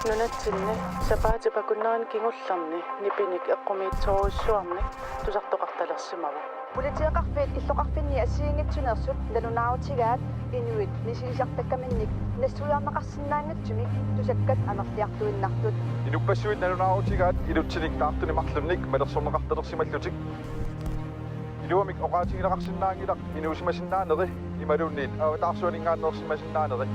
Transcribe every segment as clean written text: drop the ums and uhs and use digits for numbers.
Nunatsinni sapaatipakunnaан kingullarni nipinik eqqumiitsoruissuarni tusartoqartalersimavu. Politieqarfiit illoqarfinni asiingitsunersut nalunaarutigaat inuit nisiisartakkaminnik nassuiarnaqarsinnaangatsumik tusakkat amerliartuinnartut. Inuppassuit nalunaarutigaat iluttinik taartuni marlunnik malersorneqartalersimallutik. Iluamik oqaatigileqarsinnaangilaq inuusimasinnaaneri imalunniit taarsuaningaannersimasinnaaneri.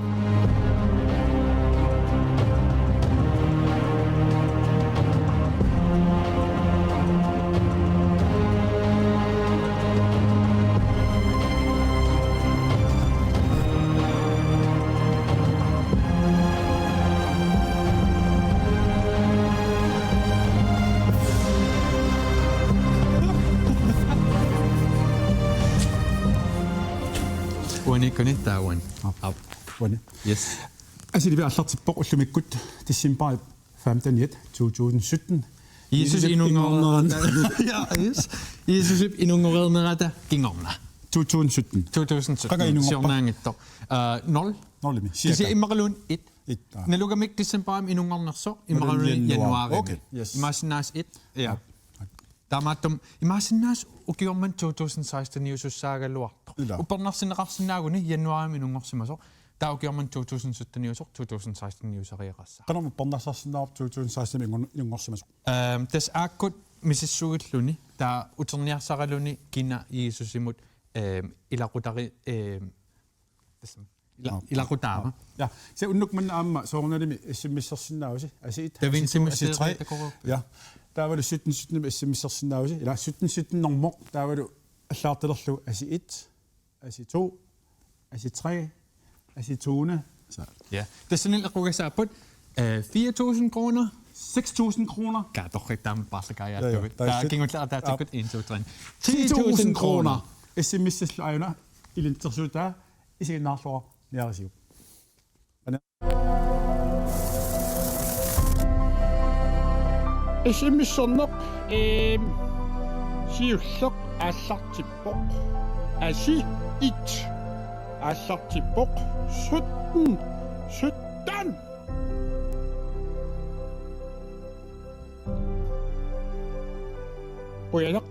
Taawan. Wani. Yes. Altså det vil allartippoq ullumikkut tissimpa 15/2017. Jesus inungoreernerata. Ja, yes. Jesus inungoreernerata kingorna. 2017. 2017. Siornaangittor. 0. Nolimi. Kisi immaralun 1. Itta. Nalugamik tissimpa inungornerso immaralun januari. Okay. Yes. Imaasinaas 1. Ja. Tamatum imaasinaas ukiorman 2016 niusussaagalluartor. Upernersineqarsinnaaguni januari minungorsimaso. Taukiorman 2017 niusor 2016 niusariaqassa. Qanama pernarsarsinnaarp 2016 ingorsimaso. Tas aakkut misissugilluni taa uterniarsaraluni kina Jeesusimut ilaqutari ilaqutaara. Ja, se unnukman aamma soornalimi issimmissersinnaagusi asiit. Tavinsimisseeri. Ja. Der var det 17 SMS'ersinnaausi eller 17 normoq der var det allaartalerlu asi 1 asi 2 asi 3 asi 2 så ja tasnil aqugasaapput 4,000 kroner 6,000 kroner katorritam parlakaya der kingutlaa taatakut 1 2 3 10,000 kroner SMS'erlu ayuna ilintersuutaa isiginnaarluar niarisiu Issimmissorneq siulleq aallartippoq asi 1 aallartippoq 17 Puyalaq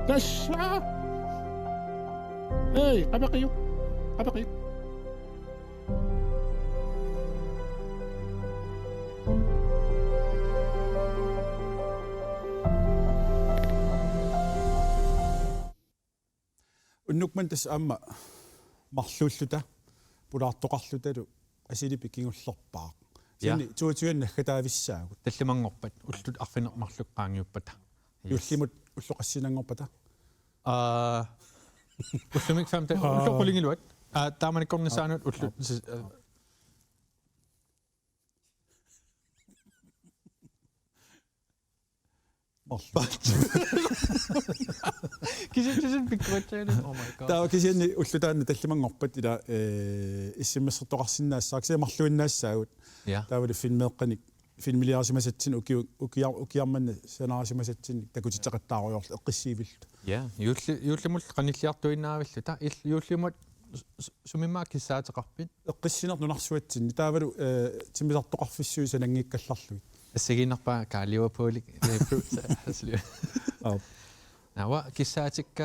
tassa hey qabaqiyu unnukman tas aamma marluulluta pulaartoqarlutalu asilipi kingullerpaaq sini tuutiuannaggataavissaagут tallimangorpat ullut arfinermarluqqaangiuppata yullimut ulloqassinangorpata ullumik famta ulloqulingiluat taamanikkornisaanut ullut Kisin pikkuatsaani oh my god. Tää kisinni ullutaanna tallimangorpat ila issimmassertoqarsinnaassaaak se marluinnaassaagut. Tää oli filmeeqqanik filmiliarsimasatsin ukiarmanna sanarasimasatsin takutitaqattaaruyorlu eqqissiivillu. Ja, yuullimul qanilliartuinnaavillu ta yuullimut sumimmaa kissaateqarpit. Eqqissinertunarsuatsin taavalu timisartoqarfissuusa nangiikkallarluit. Assigiinerpaa kaaliuapuulik haslu. Nawa kissaatikka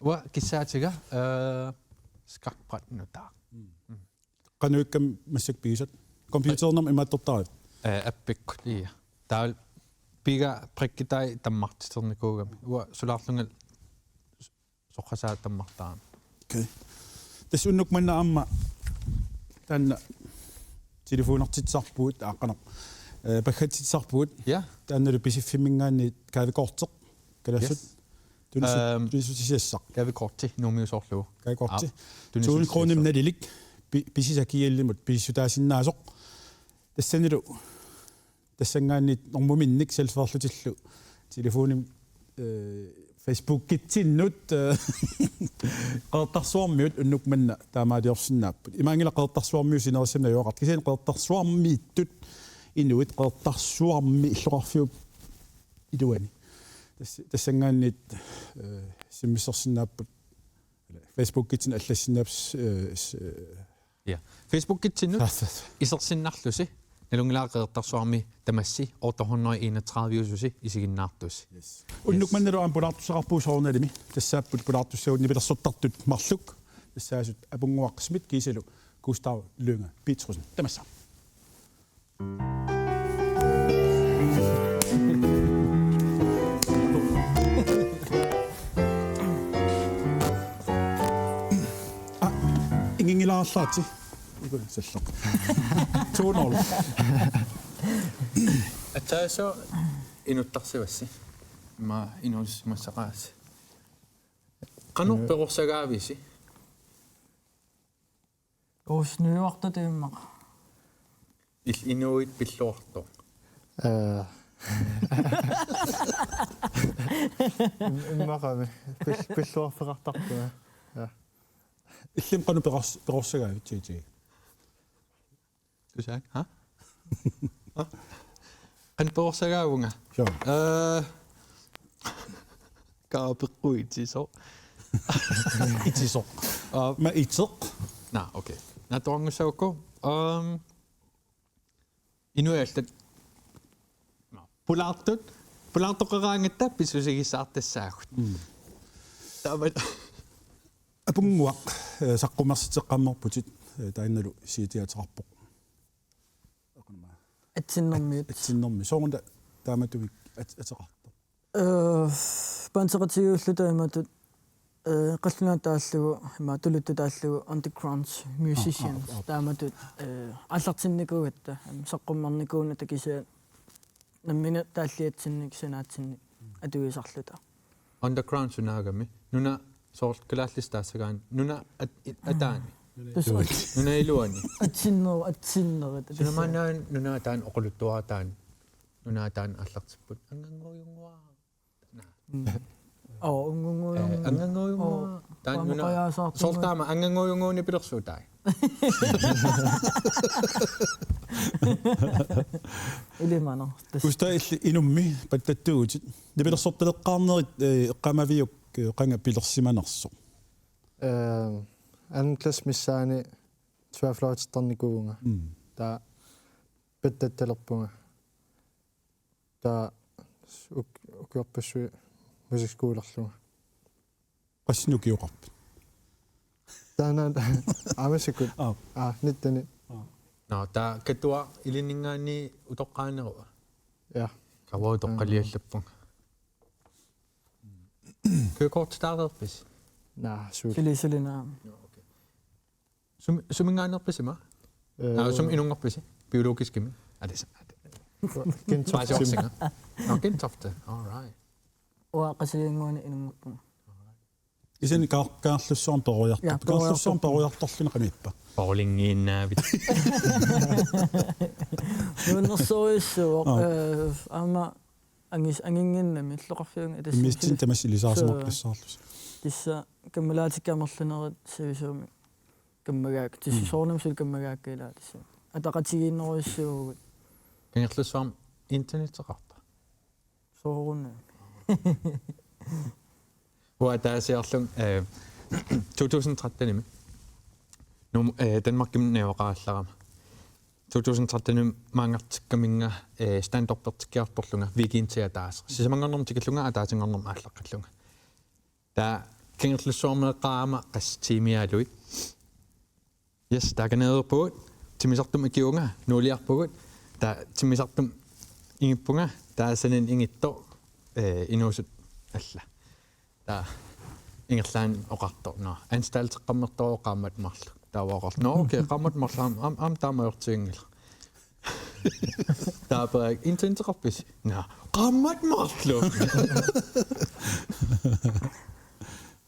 wa kissaatiga skarpratnutaa. Qanuikkam massak piisat. Computernerm imaattortarit. Appikkut iya. Taal piga prikkitai tammartiternikugami. Wa sulaarlungal soqasaa tammartaan. Okay. Tasunuk manna amma tanna telefonertitsarpuut aaqanaq pakhatsitsarpuut ja taannalu pisiffimingaanni kaavikorteq kalassut tunisutissiassaq kaavikorti nuumiusorlu kaavikorti 2 kronim nalilik pisisakiyallimut pisissutaasinaasoq tassanilu tassangaanni normuminnik selferlutillu telefonim Facebook kitsinnut qeertarsuarmiut unnukmanna taamaaliorsinnaappat imaangila qeertarsuarmiu sinerissana yoqart kiseen qeertarsuarmiittut inuit qeertarsuarmi illoqarfiup iluani tassangaannit simmissersinnaappat Facebook-kitsin аллассинапс Ja. Facebook-kitsinut isersinnarlusi nalungilaaqeertarsuarmi tamassi 831 isiginnaartusi. уннукманналу аам пулаартуссақарпуусоорналими тассааппут пулаартуссагут нипилерсортартут марлук тассаасут апунгуаққисмит кисалу Густав Лynge Petersen тамасса. Ingingilaallaati iku salloq 2-0 Ataaso inuttarsiwassi ma inuusmassaqaasi qanu perursagaavisi Uusnuuartu tiimmaqa. inuit pilluartu Imaqami pilluarfeqartarpua. иллим qanu perursagaavit тиити tusaak ha qan perursagaavunga kaapeqquitiso итисоq ма итеq na okay natuangusaukku inuallat pulaartoqeraangatta pisusigissaartassaagut taamat апунгуақ саққумерситеққаммерпутит таинналу сиитиатерарпоқ акунма Atsinnermiut. атсиннэрми соорунда тааматуик атеқарто Пансератигууллута иматут qallunaataаллугу има тулуттутааллугу underground musicians тааматут аллартинникугатта саққуммарникууна такисаа наммина тааллиатсинник санаатсинник атуисарлута underground sunaagami nuna soort kalaallistaasagaan nuna ataani nuna iluani атсиннерит sunamanaan nuna ataan oquluttuataan nuna ataan allartipput anganguyungua anganguyungua taan nuna soortaama anganguyunguuni pilersuutai илимана кустаилли инумми паттаттуутит нипилерсорталеққарнерит эққамавиук qanga pilersimanerso Anklass missaani tværfløjtsternikuunga. Der beddattelerpunga. Der ukyorpassu musikskolerluga. qassinukiuqarp Taana amasikut. Nittani. no ta katua iliningaani utoqqaanerua Ja. kavau toqqaliallappunga kørekort starterpis Sut. силисилина sumingaanerpisima sum inungerpisi biologiskimi adisa Gentofte. no Gentofte all right уақасиингуани инунгерпу исени kaarlussoorn perujartar kaarlussoorn perujartarluna qamippa bowlingiinnaavit нууннэрсориуссуоқ аама ангингиннами иллоқарфиунга мистин тамассилисаарсимоққиссаарлус тисса каммалаатиккамерлунерит сивисууми каммагаак тиссоорнамсул каммагааккилаа тисса атақатигииннеруиссуугут кангерлуссуарм интернетеқарпа соорунна уатаасиарлун 2013 нум Danmark гимнеоқаалларама 2013 маангартиккаминга stand-up-тиккиарторлунга викинтиатаас сисамангорнэрм тикиллунга атаатингорнэрм ааллаққаллунга та кангерлуссуармеэққаама qassitiimiaaluit yes тагнеерпуут тимисартум икиунга нуулиарпугут та тимисартум ингиппунга таасанин ингитто инуусут алла та ингерлаан оқартор но ансталтеққаммертороқаамат марлу тааваақор но окей qammat марлаам ам таамаёртиингила таапаа интентерпис на qammat марлу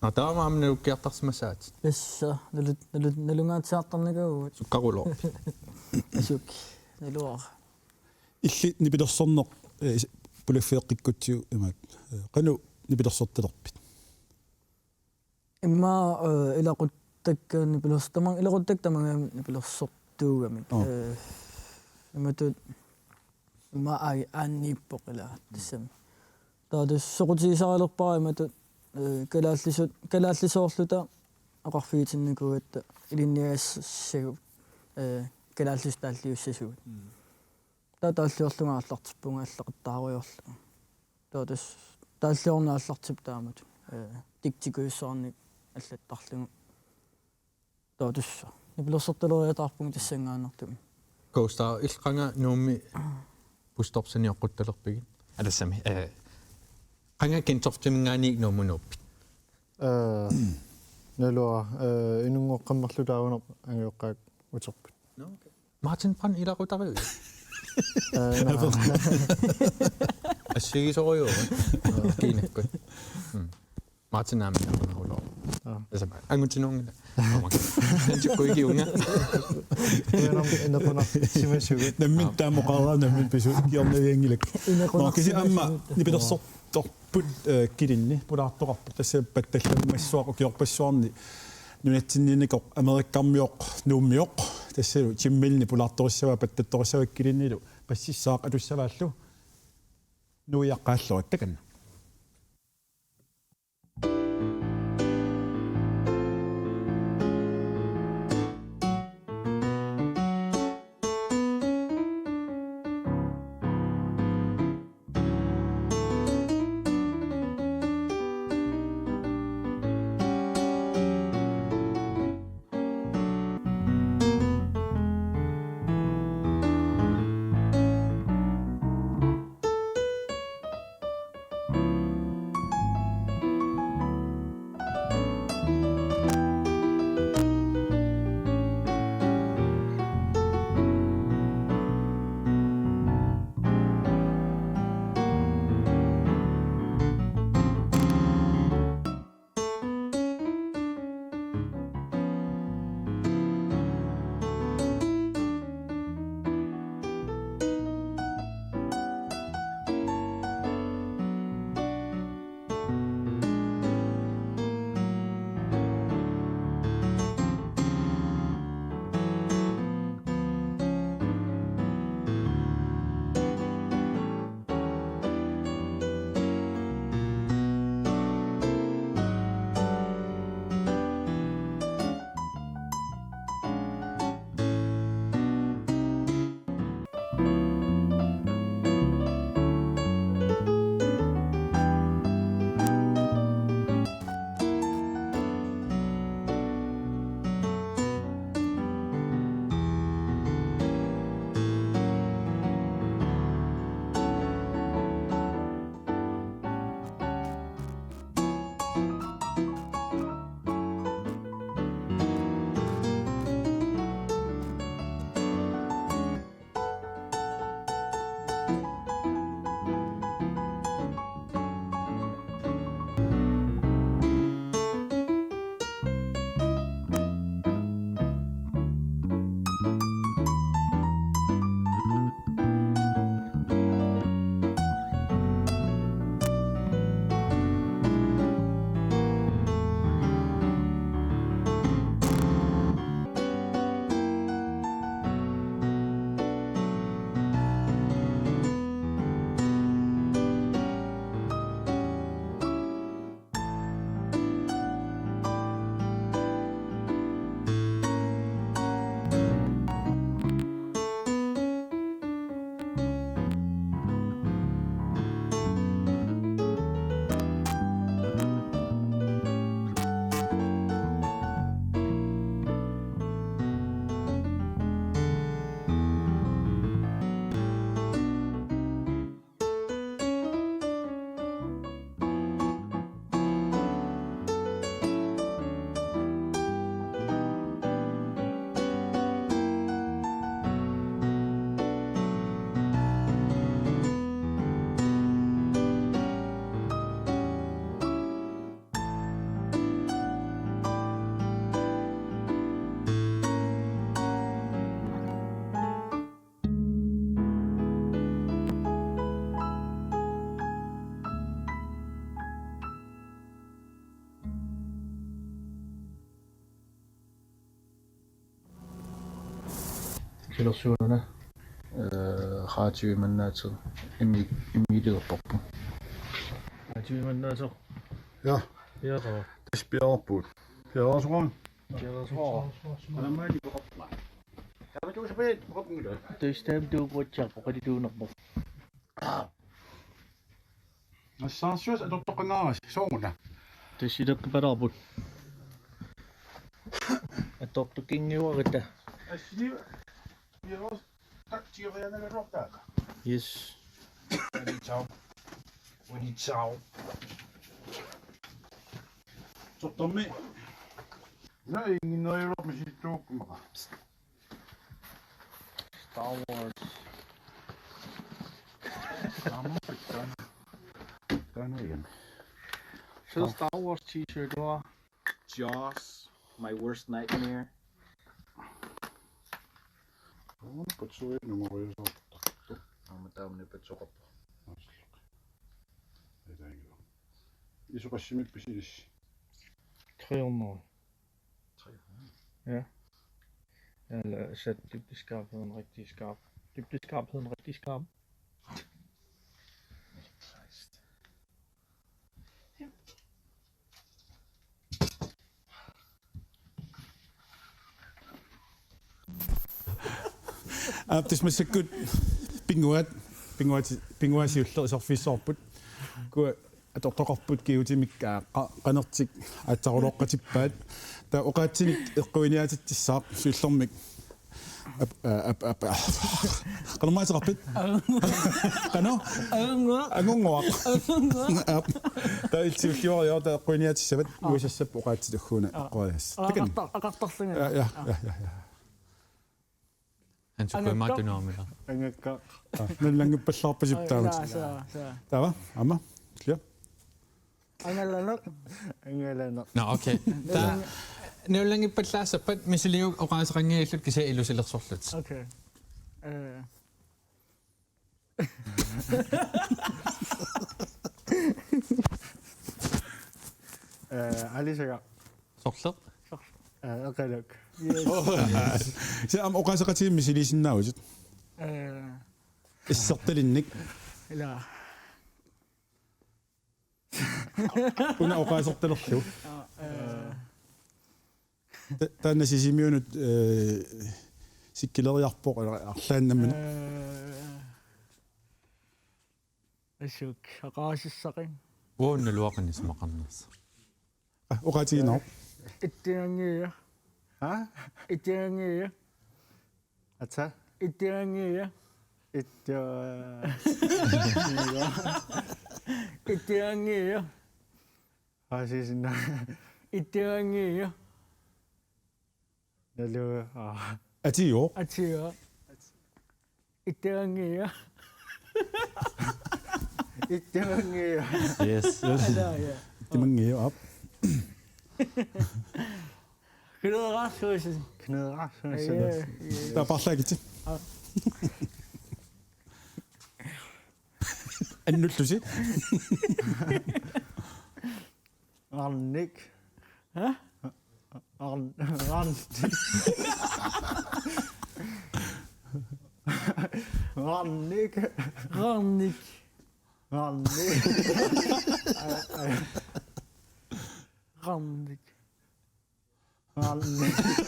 атаамаамна уккиартарсимасаат песса налунгаатсаартарникагуут суккарулоо асук налуар илли нипилерсорнеқ пулаффеэққиккутсиу имаат qaну нипилерсорталерпит имма илақуттаккаани пилерстаман илақуттактамагаами пилерсортуугамик иматут имма ай анниппоқила тассам таадус соқутисаралерпара иматут калааллисоорлута aqarfiitinnukuuta ilinniassagut kalaallustaаллиуссасугут тааллиорлунгаарлартиппунга аллақиттааруйорлу таатас тааллиорнааллартип таамат тиктикуиссаарник аллаттарлугу таатусса нипилерсерталериатаарпунги тассангааннартуми коустаа илқанга нуумми пустопсаниоққутталерпигит алассами qanga kintortimingaaniik nuumunuuppit налуа инунгоққаммарлутаагунер ангиоққаак утерпут Martin Brand илақутариу ассигисориу кинаккут Martin наамиарнарулоо асама ангутинуунга анчуккуигиунга энэпона симасугит наммин таамоқараа наммин пису киорнавиангилак нокиси амма нипилерсорторпут килинни пулаартоқарпу тассааппат талламмассуақу киорпассуарни нунатсинниникоқ америккармиоқ нууммиоқ тассалу тиммилни пулаарториссава паттатториссава килиннилу пассиссаақ алуссавааллу нуиаққааллуат таканна Filosoferna raatioimannaatu immiileerparpu Raatioimannaatu ja яақава таспиарпут Kersrun. Tøysтэм дуукуутсааппо Нассаарсуас атортоққанаарас соомуна. тøсилеққипаларпут атортукингиуарита Ассиива. Биос тактиорианагалуартаaka. yes Ciao. Buoni ciao. Sottomme. Nej, ingen nøje op med sit dokument. Star Wars Der er noget igen. fed Star Wars t-shirt du har Jaws, my worst nightmare. Potsui numero så. Amatawne petsoqap. Det er ikke. I så bare simit præcis. 300 ja eller sæt dybdeskarpheden rigtig skarp dybdeskarpheden rigtig skarp This must a good pinguat siullersorfissorput ku atortoqarput kiutimikkaa qanertik aattaruloqqatippaat ta oqaatsinik eqquiniaatittissaaq suullermik qanamaateqarpit qano angunguaq ta ilsiulliorior ta eqquiniaatissavit uisassap oqaatsilugguna qoyas takan aqartarlinga ja Han skulle gøre meget dynamikere. angakka nallangippallarpasip taamat tava amma clear angalanaq Nå, okay. Nævlangi patlassapat misiliu oqaasaqangiillut kisa ilusilersorlut. okay алисага Sorler? эқалак se am oqaasaqatiim misilisinnaavusut issartalinnik ila una oqaasartalerlu taanna sisimiunut sikkileriarpoq arlaannamman asuk aqaasissaqin Uunnaluaqanis maqarners. oqaatiginaq ittiangiya ха ittiangiya ата ittiangiya итта ittiangiya хасисна ittiangiya налу atiior atia ittiangiya иттагангиа Yes. ala ya timangio op kederasuusin кнерасунсанас der parlagiti annullusi арник ха арн арник rannik арник rannik арник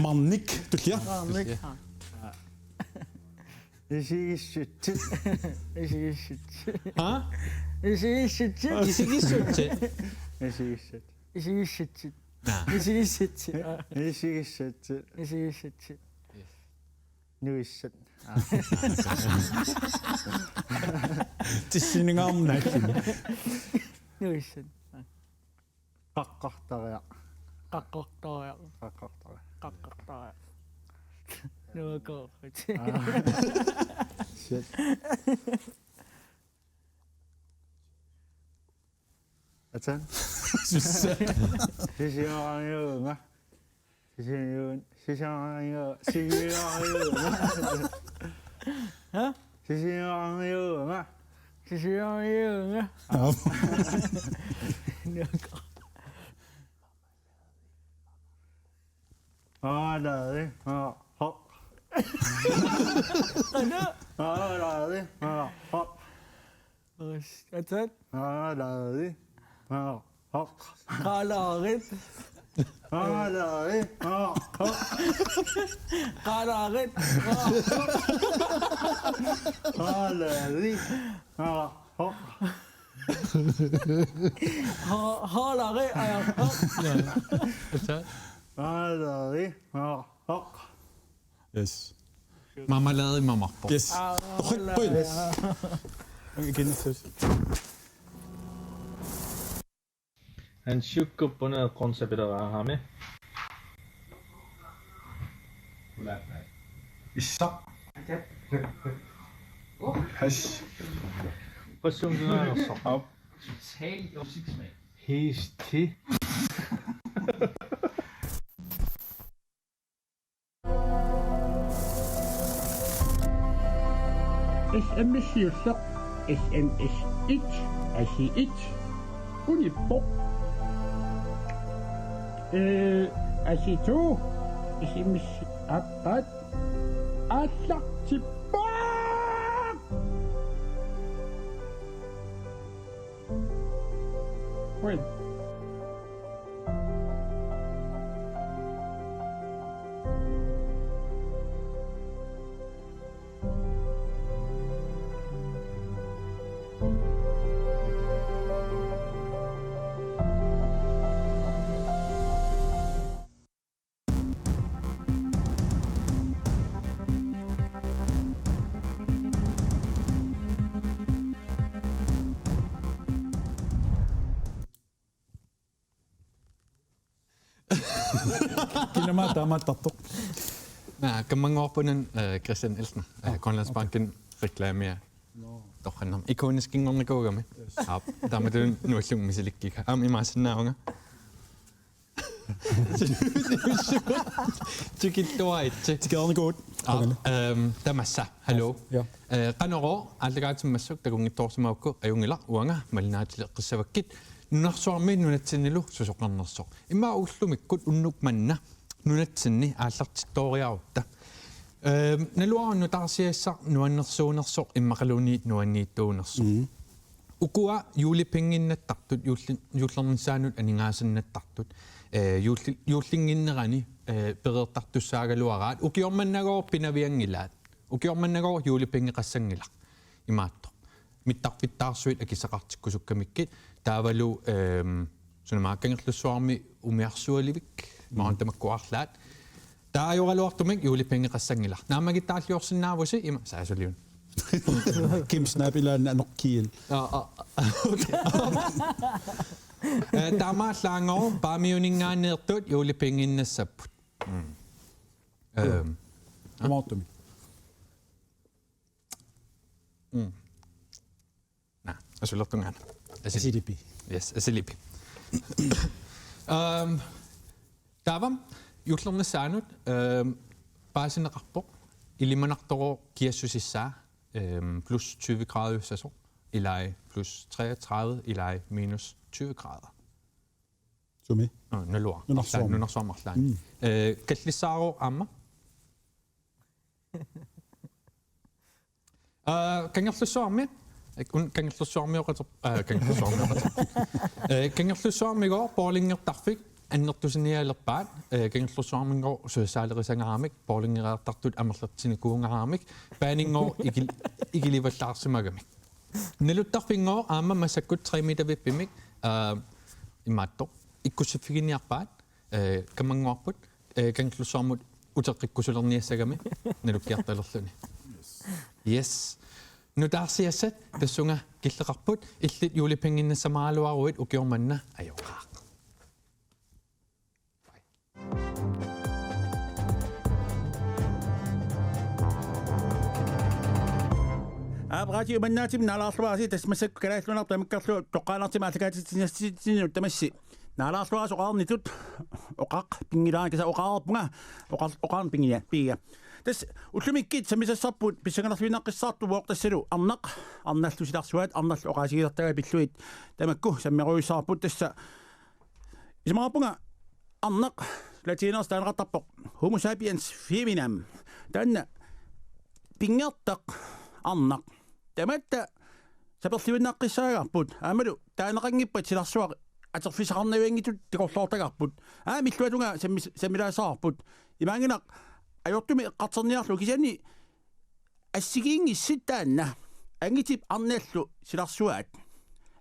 mannik tullia rannik исигиссут isigissut Ha? isigissut Isigissut. исигиссут isigissut Nej. isigissut исигиссут isigissut нуиссат tissiningaarmunnaallini nuissut қаққартариа qaqqortoria қаққартариа qaqqortoria nuakoorrit shit atan сисиариуга сисиариуга ха сисиариуга sisioriunga nuako Alade. Hop. Alade. Hop. Atsan. Alade. Hop. Qalarit. Alade. Hop. Qalarit. Alade. Hop. Halare. Atsan. Alade. Hop. Yes. Marmelade i mammarpor. Yes. Ryg. Igen så. Han syukkuppuna qonsapileraarami. Issaq. Hash. Qassuunsunaanersoq. Op. Totalt opsigtsmag. Hiisti. SMS-siussaq SMS-1 asi-1 unippoq asi-2 SMS aqqat aallartippoq Well. Kinama tamattartoq. Nej, kamangorpunan Christian Elsner, Grønlandsbanken reklamerer. Toqannam ikoniskinngornikuugami. Aap, tamatun nuallungmisilikkiga. Am imaassinnaunga. Tikittuaitsi. Tikernikuut. Tamassa. Hallo. Ja. Qanoro allagaatimassuk takungittorsumaukku ajungila uanga malinaatileqqissavakkit. Nunarsuarmi nunatsinnilu susoqarnersoq. Imma ullumikkut unnukmanna nunatsinni aallartittoriarutta. Naluarunnu tarsiassaq nuannersuunersoq immaqaluuniit nuanniittuunersoq. Ukua juulipinginnattartut juullernissaanut aningaasinnattartut juullinginnerani pedertartussaagaluaraat ukiormannagoo pinaviangilaat ukiormannagoo juulipingeqassangilaq imaatto mittarpittaarsuit akisaqartikkusukkamikki taavalu sunamaakkangerlussuarmi umiarsualivik maantamakkuarlaat taajoraluartumik juulipingeqassangilaq naamagitaalliorsinnaavusi ima saasuliun Kim snapilaan anoqkiil. Tamaallaangor paamiuningaanneertut juulipinginnassaput. Amaatumi. Na, asulertungaana. Asilipi. Yes, asilipi. Tavam jullernissaanut paasineqarpoq ilimanartoro kiassusissaa plus 20 grader sæson i leje plus 33 i leje minus 20 grader. Sumi. Nalor. Nunarsuarmarlaan. Kallissaaro amma. Kangerlussuarmi kangerlussuarmigo porlingertarfik annertusinialerpaat kangerlussuarmingo suusaalerisangaramik porlingereertartut amerlertinikuungaramik paaningo igilivallaarsimagamik naluttarfingo aamma masakkut 3 meter vippimik imaatto ikkussiffiginniarpaat kamanguarput kangerlussuarmut uteqikkusulerniassagami nalukkiartalerluni yes nu taarsiassat tassunga killeqarput illit juulipinginnassamaalaruit ukiormanna ajoqaaq Radio mannatim nalaarluasi tasmassak kalaallunartu tamikkarlu toqqaanartima alakaatitsinnassitsinnu tamassi nalaarluas oqaarnitut oqaq pingilaan kasa oqaarpunga oqaarn pingia piiga tas ullumikkiit samisassarput pissangalarluinaqqissaartu vuoqtassalu arnallusilarsuat arnallu oqaasigilertaga pilluit tamakku sammeruissaarput tassa ismaapunga arnaq latiinerstaanaqartarpoq Homo sapiens feminam. Tänne pingertaq arnaq. Tamatta saperliunnaqqissaagaarput. Aamalu taanaqanngippat silarsuaq aterfisaqarnaviangitut tiqorloortagarput. Milluatunga samilaasaarput. Imaanginaq ajortumi eqqarterniarlu kisani assigiingissit taanna angitip arniallu silarsuaat.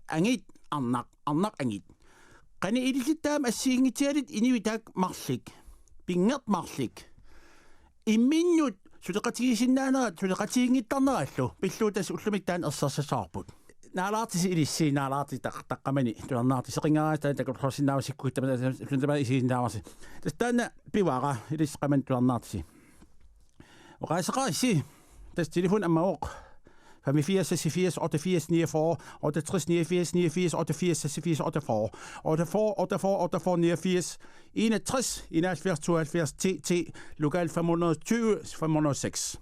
Angit arnaq angit. Qani ilisittaam assiingitialit inivitaak marslik. Pingert marslik. Imminnut suteqatigisinnaaneraat suteqatiginngittарнераллу пиллуутас уллумиттаан ерсерсасаарпут наалаартис илиссии наалаарти таққамани туарнаарти сеқингараастаа такулхорсиннаавасиккуит тама исииннааваси тастаана пивара илисқаман туарнаартси оқаасеқарисси тас телефон аммаоқ 85 86 88 49 68 89 89 88 86 48 48 48 89 61 71 72 TT lokal 520 506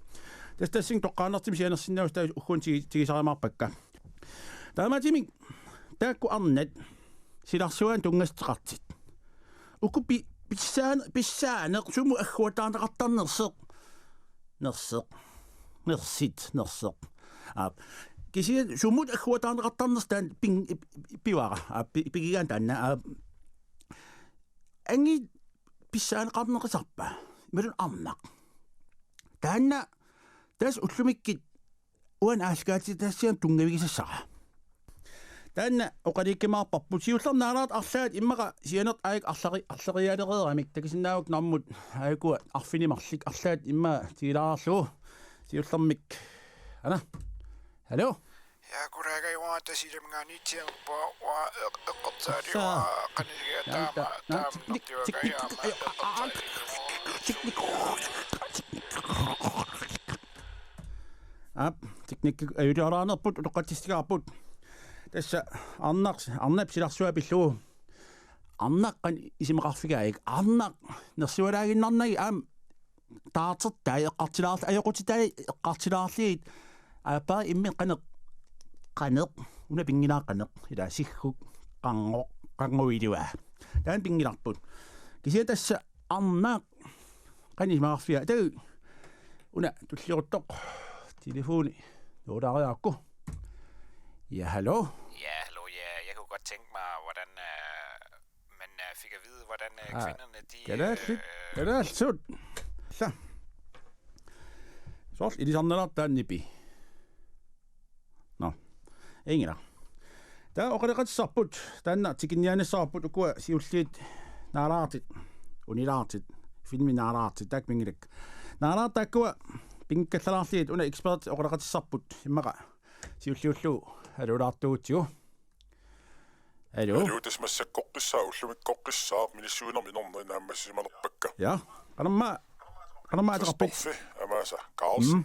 Tästä sin toqqaanartim sianersinnaustaa ukkuun tigisarimarpakka Taamatimik taakku arnat silarsuan tungasteqartit ukku pissaaneq sumu agguataanaqartarnerseq nerseq kisi sumut agguataanaqartarnerstaan piwara pigigaan taanna angi pissaaneqarneqisarpa melun arnaq taanna tas ullumikkit uan aaskaati tassian tungavigisassara taanna oqalikkemaarparput siullernaalaat arlaat immaqa sianert aik arleriaanereeramik takisinnaavuk narmut aakua arfinimarlik arlaat imma tigilaarlugu siullermik ana hallo ja goddag i år der siger man gerne til på og eqqertaali wa qaniga teknik ayudaaraanerput utoqatistigaarput tassa arnaq silarsuа pillugu arnaqqan isimeqarfigaik arnaq nersualaaginnarnagi taartertaa eqqartilaarli ajoqutitai eqqartilaarliit aapaa immi qaneq una pingilaaqaneq ila sigguk qanguilua taan pingilarput kisia tassa arnaq qanisimaqarfiga tag una tulliruttoq telefoni nuudariaakku ja hallo ja hallo ja jeg kunne godt tænke mig hvordan man fik at vide hvordan kvinderne de Gadasut så ilisarnalaartaannipi no ingila taa oqaliqatsarput taanna tikinnianissaarput ukua siulliit naalaartit unilaartit filmi naalaartit taak mingilak naalaartaakkua pinkkallalaarliit una expert oqalaqatissarput immaqa siulliullu alulaartuutsigu Hallo. Hallo, det er masser kokkissaa, ullumikkokkissaa, minissuuner minornerinaammassimanerpakka. Ja, qanamma aqarpit. Stoffe, amasa, Carlsen.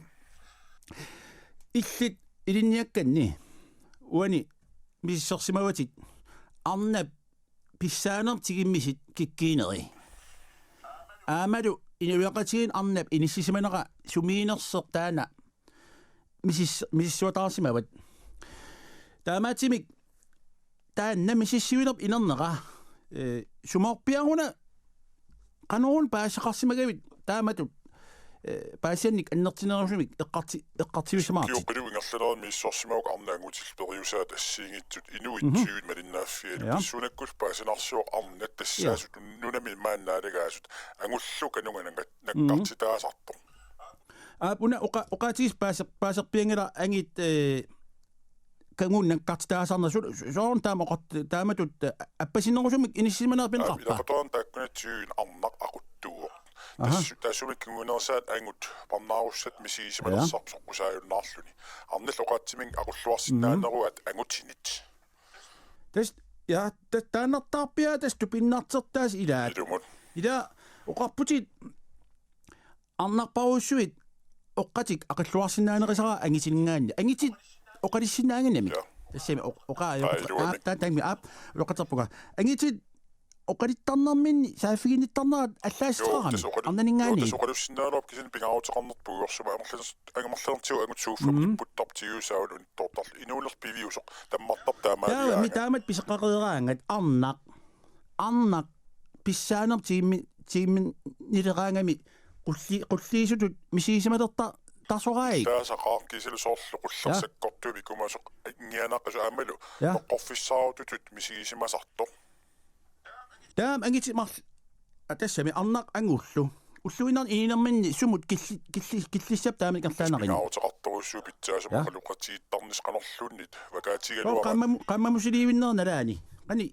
Illit ilinniakkanni uani missersimavatit arnap pissaanertigimmisit kikkiineri. Aamalu inuiaqatigin arnap inissisimanaqa sumiinersertaana misissuataarsimavat. Taamaatimik taanna mississiuinerp inerneqa sumorpiaruna qanuun paasaqarsimagavit taamatut paasiannik annertinerusumik eqqartivisamaarti Kiuqiluingerlanerat miissorsimauq arnaangutilperiusaat assiingittut inuittiuit malinnaaffialu pissunakkul paasinarsuoq arnat tassaasut nunami maannaaligaasut angullu kanunganangat naqqartitaasarpo una oqatigis paaserpiangila angit kangun naqqartitaasarna soorn taamatut appasinerusumik inissimanerpineqarpa ilaqatoon taakkunatsuun arnaq aquttuuq tassumikkungunersaat angut parnaarussat misiisimanersarp soqqusaajunnaarluni arnall oqaatsiming aqulluarsinnaanneruat angutinit taannertaarpia tastu pinnartertaas ilaat ila oqarputit arnarparuussuit oqqatik aqalluarsinnaanerisara angitingaanni angitit oqalissinnaanganami tassami oqaayoqaataami loqaterpuga angitit oqalittarnerminni saafiginittarnerat allaastrarami arnaningaani soqalussinnaanop kisin pingaruteqarnerpu uersuma angamarlertiu angutsuuffam puttartiusaulun tortar inuulerpiviusoq tammartar taamaaliaa taamat piseqqaqeeraangat arnaq pissaanertigimmi tiimin nileraangami qulliisutut misiisimalerta tarsoraai таасақаа киселусоорлу қуллерсаккортуми кумасоқ ингианаққасу аамалу тоққорфиссаарутут мисигисимасарто таам ангити мар атассами арнақ ангуллу уллуинар инерминни сумут киллиссап таамик арлаанарин наутеқарторуссуу питсаасама қалуқатииттарнис қанерлууннит вакаатигалуа qammamusiliivinnernaani qani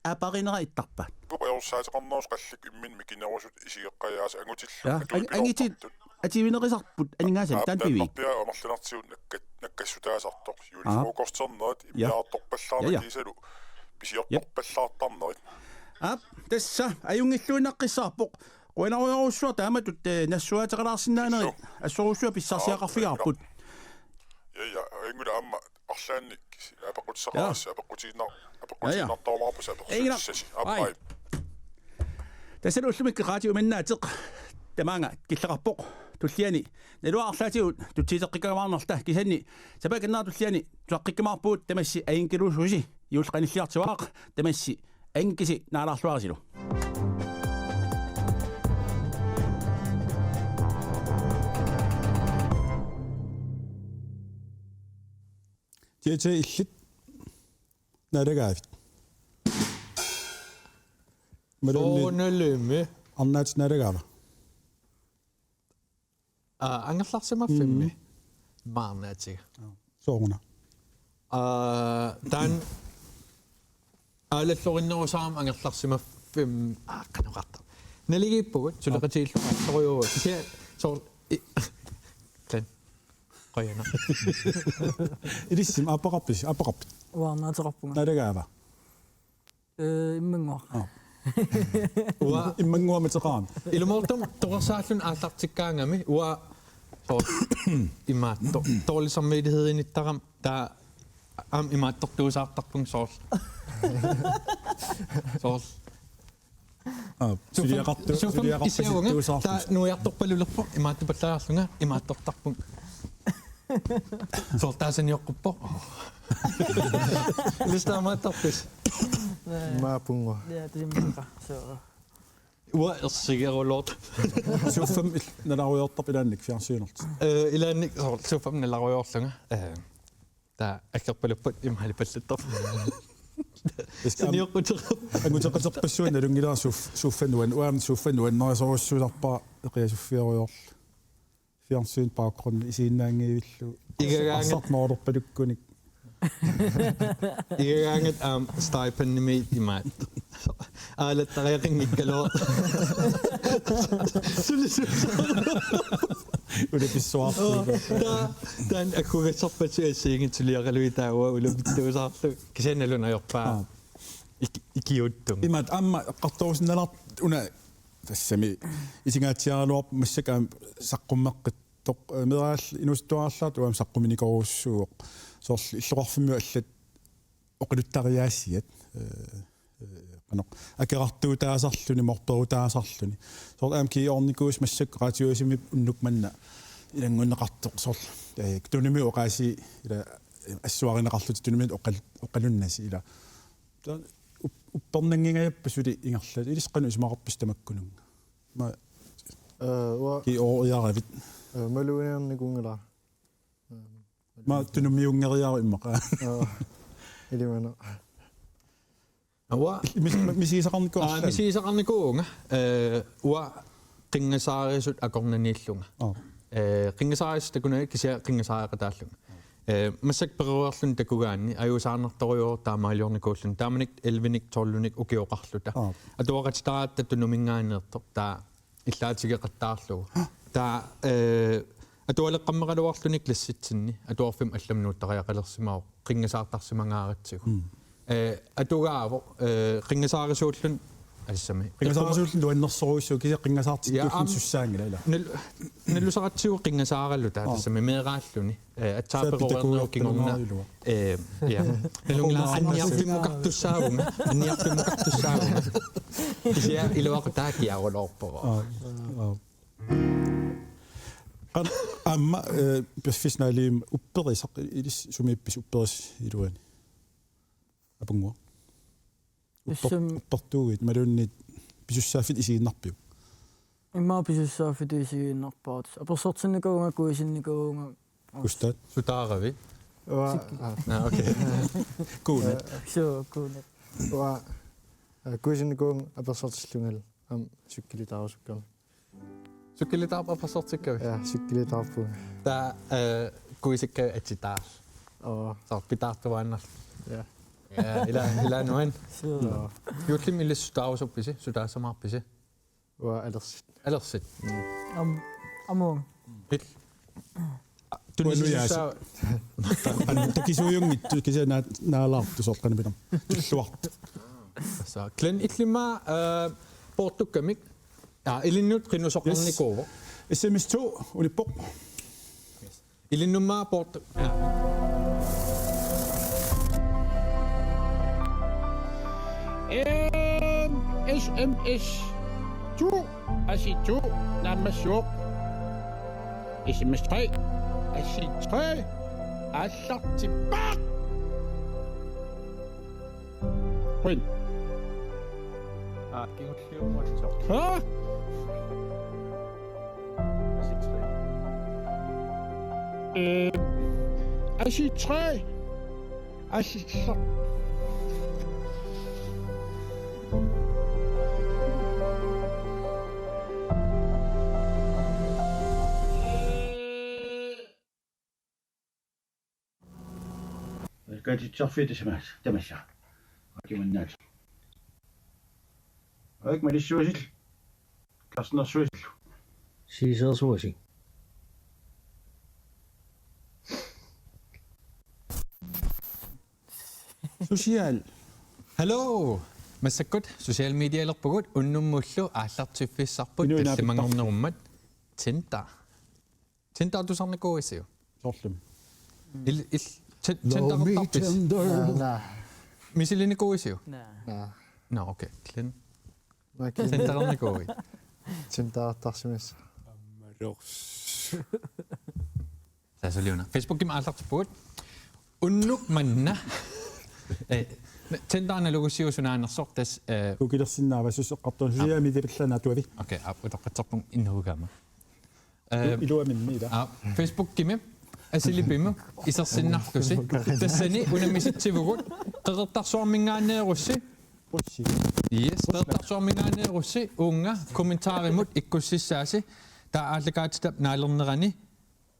апаринера иттарпа пуқиорсаатеқарнерус қаллик иммин микинерусут исигеққаяаса ангутиллу ангити ативинерисарпут анингаасам таан пиви пиа омарлунартиут наккассутаасартоқ юлифокортернерат имиаарторпаллаарна кисалу писиорторпаллаартарнерит тасса аюнгиллуинаққиссаарпоқ qуинаруйоруссуа тааматут нассуатеқалаарсинаанери ассоруссуа писсарсиақарфигарпут я ингула амма арлаанник апақутсақарас апақутииннар апақутииннартаумаарпус апақутсаси аппай тассалу уллумикки раатиуманнаатеқ тамаанга киллеқарпоқ туллиани налуаарлаатигут тутсиитеққикамаарнерта кисанни сапаканнаар туллиани туаққиккамаарпуут тамасси аингкилуусуси юулқаниллиартуаақ тамасси аингкиси наалаарлуарисилу тиэчэ иллит налагаавит Soonalumi арнаат налагаава ангерларсимаффимми маарнаатига соорна тан алаллориннерусаам ангерларсимаффим канеқарта налигиппугут сулеқатииллуарторюу кися соор тан қаяна илиссим апақарпис уарнаатерарпунга налагаава иммангуа уа иммангуаматеқарами илумортум тоқарсааллун ааллартиккаангами уа соор имаатто тоолисармилиheediниттарам таа ам имааттортуусаартарпун соор сулиақарту таа нуярторпалулерпо имааттупаллаарлунга имааттортарпун соор таасаниоққуппо листаамааттарпис маапунгуа ja тиммака so уа ерсигерулоорт суффам наларуйортарпилаанник фиарсиунерт илаанник соор суффам наларуйоорлунга таа аккерпалуппут ималипаллаттар агутеқатерпассуан налунгилаа суффануан уаам суффануан нерисоруссууларпаа эқиасуффиаруйорл фиарсиун паакрун исииннаангиивиллу игагаангат игагаангат стайпенними имаат аалаттариақингиккалоо улеписсуарту таан аккугасарпатиассиигин тулиақалуи таауа улупиттуусаарлу кисаналунайорпаа икиуттум имаат амма эққарторусинналар уна тассами исингаатсиаралуар массакаам саққуммеққиттоқ мераал инустуаарлаат уам саққуминикоруссууоқ сорл иллоқарфимму аллат оқилуттариаассиат qanoq акерартуутаасарлуни морперутаасарлуни сор аам киорникуус массак ратиуисими уннукманна илангуннеқартоқ сор туними оқааси ила ассуаринеқарлути туними оқалуннаси ила уппернангингаяппасули ингерлат илисқану исмақарпис тамаккунунга ма ки ориаравит малуиниарникунгала ма тунумиунгериару иммаqa илимана уа мисисақарникуарла мисисақарникуунга уа қингасаарисут акорнанииллунга қингасаарис такуна кися қингасаариқатааллунга массак перуарлун такугаанни аюусаарнарторюо таамаалиорникууллун тааманик 11ник 12ник укиоқарлута атуақатитараатта тунумингааниерто таа иллаатигеқаттаарлугу таа атуалеққаммеқалуарлуник ласситсинни атуарфим алламнууттариақалерсимао қингасаартарсимангааратсигу атугааво қингасаарисууллун ассами qingasaarisуулlu luannersoruissuu kisi qingasaartikkuullun sussaangila ila наллусаратсиу qingasaarallu таасами меэрааллуни атсаапероорнеоккингорна я налунгла анниарфиммукартуссаавунга кися илуақу таакиарулоорпоо qan amma perfisnaaliim upperisaq ilis sumiippis upperis iluani apungua uppertuugit malunnit писуссааффит исигиннарпиу иммаа писуссааффитуисигииннарпаат аперсортинникуунга куисинникуунга кустаат сутаарави окей куунат куунат куисинникуун аперсортиллунгал ам суккилитаарусуккарни суккилитаап аперсортиккави суккилитаарпу таа куисикка атитаас питаартуааннар ила нуан юутлим илиссутаарусупписи сутаассамаарписи алерсит амуун хил тунисусаа такисуйунгитtu кисана наалаарту сооққанапинам туллуарту са клен итлима портуккамик илиннут qinusоққарникууво SMS2 улиппоқ илиннумаа порт SMS 2 AC2 наммассуоқ SMS 3 AC3 аллартиппаа Quinn Gingulliummatso AC3 AC3 катитсарфит тамасса акиманнаат аик малиссуасил каснерсуисл сисерсуасик social hello массаккут social media лерпугут уннуммуллу ааллартиффиссарпут таллимангорнеруммат тента тусарникууиссиу соорлум ил тентартарпис мисилиникууиссиу на окей клен тентарникууи тентартарсимас аммалорс сасулиуна фейсбукким ааллартиппугут уннук манна тентаарналугуссиусунаанерсортас кукилерсиннаавассус эққартуун сусиами дипилланаатуави окей утоққатсарпун иннугама илуаминни да фейсбуккими асилипиму исерсиннарлуси тассани унамиситсивугут қеқертарсуармингаанеерусси yes қеқертарсуармингаанеерусси уунга комментааримут иккуссиссааси таа ааллакаатитап наалернерани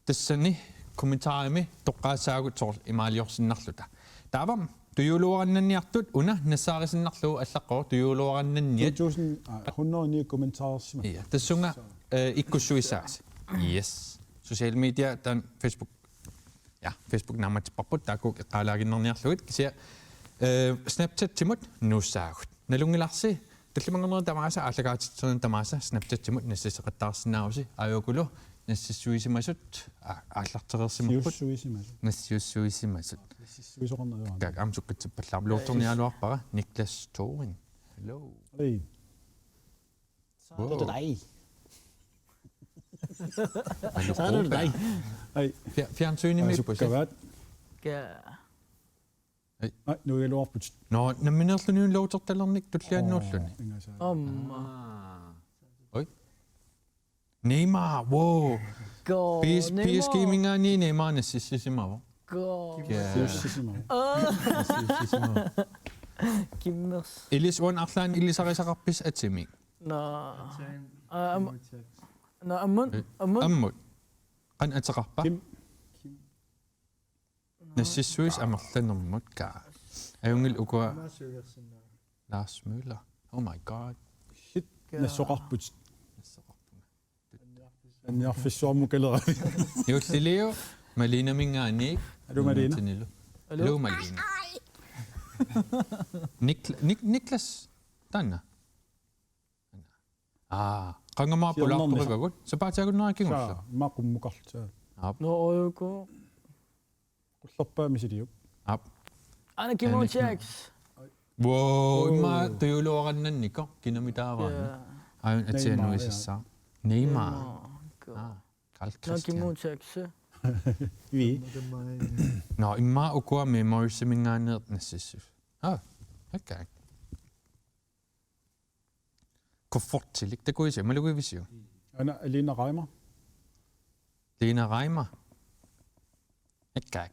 тассани комментаарими тоққаассаагут соор имаалиорсиннарлута таавам туйулуарнанниартут уна нассаарисиннарлуу аллаққоо туйулуарнанниат 100 комментаарсима ja тассунга иккуссуисааси yes social media тан Facebook ja Facebook наматиппарпут таакук эққалаагиннерниарлугит кися Snapchat тимут нуссаагут налунгиларси таллимангернер тамааса ааллагаатитсернен тамааса Snapchat тимут нассисеқаттаарсинааруси аюукулу нассиссуисимасут ааллартерерсимарпут нассиуссуисимасут нассиссуисоқарнеруа как амсуккатсиппаллаар луурторниалуарпара Никлас Торин hello эй det dig det dig ej fjernsynimi sukkavat nej nu er lorput no naminerluniun lootertalernik tulliannuulluni amma oi Neymar wow PSG mingaani Neymar nassissisimavo kimmers Elis on arlaan ilisarisakarpis atimi ammut qan ataqarpa nassissuis amerlanermut ka ajungil ukua Lars Müller oh my god shit nassoqarput anniarfissuarmu kalera yullilio Malina mingaaniik Hallo Malina Hallo Malina Niklas Tanna qangamaa pulaartorivagut sapaatiagunnerakkingulla maqummuqartaa no oyuko qullerpaamisiliu ana kimocheks wow imma tuyuluorannannikko kinamitaavaana ayun atianuisissa Neymar no kimocheks vi no imma ukua memories mingaanert nassissuf okay komfortilik takuisi malugivisiu ana Alina Reimer Lena Reimer ekkak